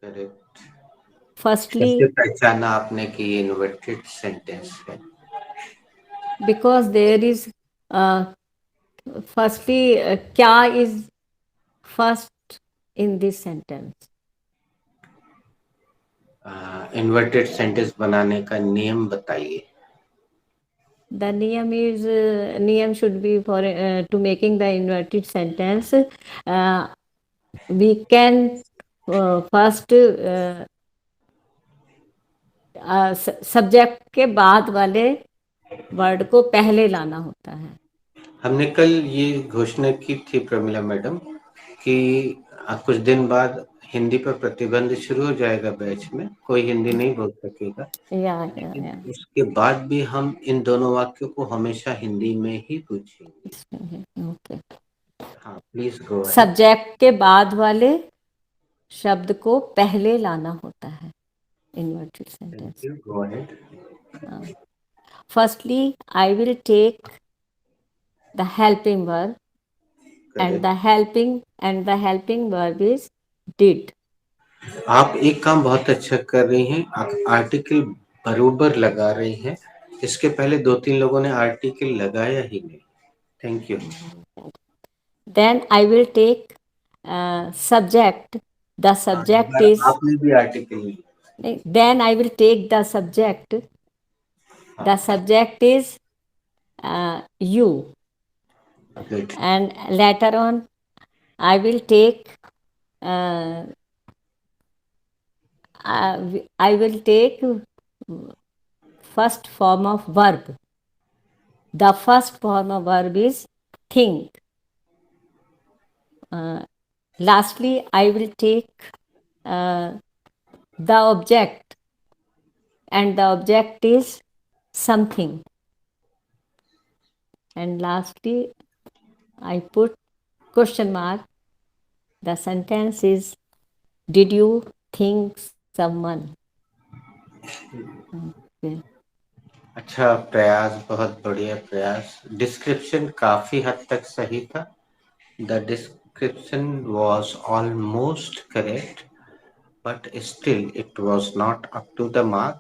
Correct. Firstly, कैसे पहचाना आपने कि ये inverted sentence है? because there is uh, firstly kya is first in this sentence. Inverted sentence बनाने का नियम बताइए। The niyam should be for to making the inverted sentence. We can first subject के बाद वाले वर्ड को पहले लाना होता है। हमने कल ये घोषणा की थी प्रमिला मैडम कि कुछ दिन बाद हिंदी पर प्रतिबंध शुरू हो जाएगा बैच में, कोई हिंदी नहीं बोल सकेगा। या उसके बाद भी हम इन दोनों वाक्यों को हमेशा हिंदी में ही पूछेंगे। ओके। हाँ, प्लीज गो अहेड। सब्जेक्ट के बाद वाले शब्द को पहले लाना होता है inverted sentence. Go ahead. Firstly, I will take the helping verb, and the helping verb is did. आप एक काम बहुत अच्छा कर रही हैं, आप आर्टिकल बरोबर लगा रही हैं। इसके पहले 2-3 लोगों ने आर्टिकल लगाया ही नहीं। Thank you. Then I will take subject. The subject is. आपने भी article. Then I will take the subject. The subject is you. Good. And later on, I will take. I will take first form of verb. The first form of verb is think. Lastly, I will take the object, and the object is something. And lastly, I put question mark. The sentence is, did you think someone? Okay. अच्छा प्रयास, बहुत बढ़िया प्रयास। Description काफी हद तक सही था। The description was almost correct, but still it was not up to the mark.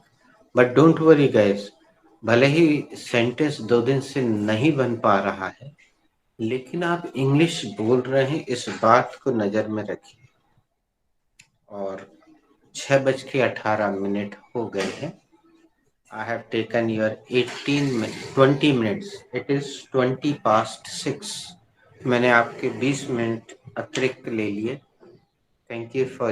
But don't worry guys, भले ही सेंटेंस 2 दिन से नहीं बन पा रहा है, लेकिन आप इंग्लिश बोल रहे हैं, इस बात को नजर में रखिए। और 6:18 हो गए हैं। I have taken your 20 minutes. It is 20 past 6. मैंने आपके 20 मिनट अतिरिक्त ले लिए। Thank you for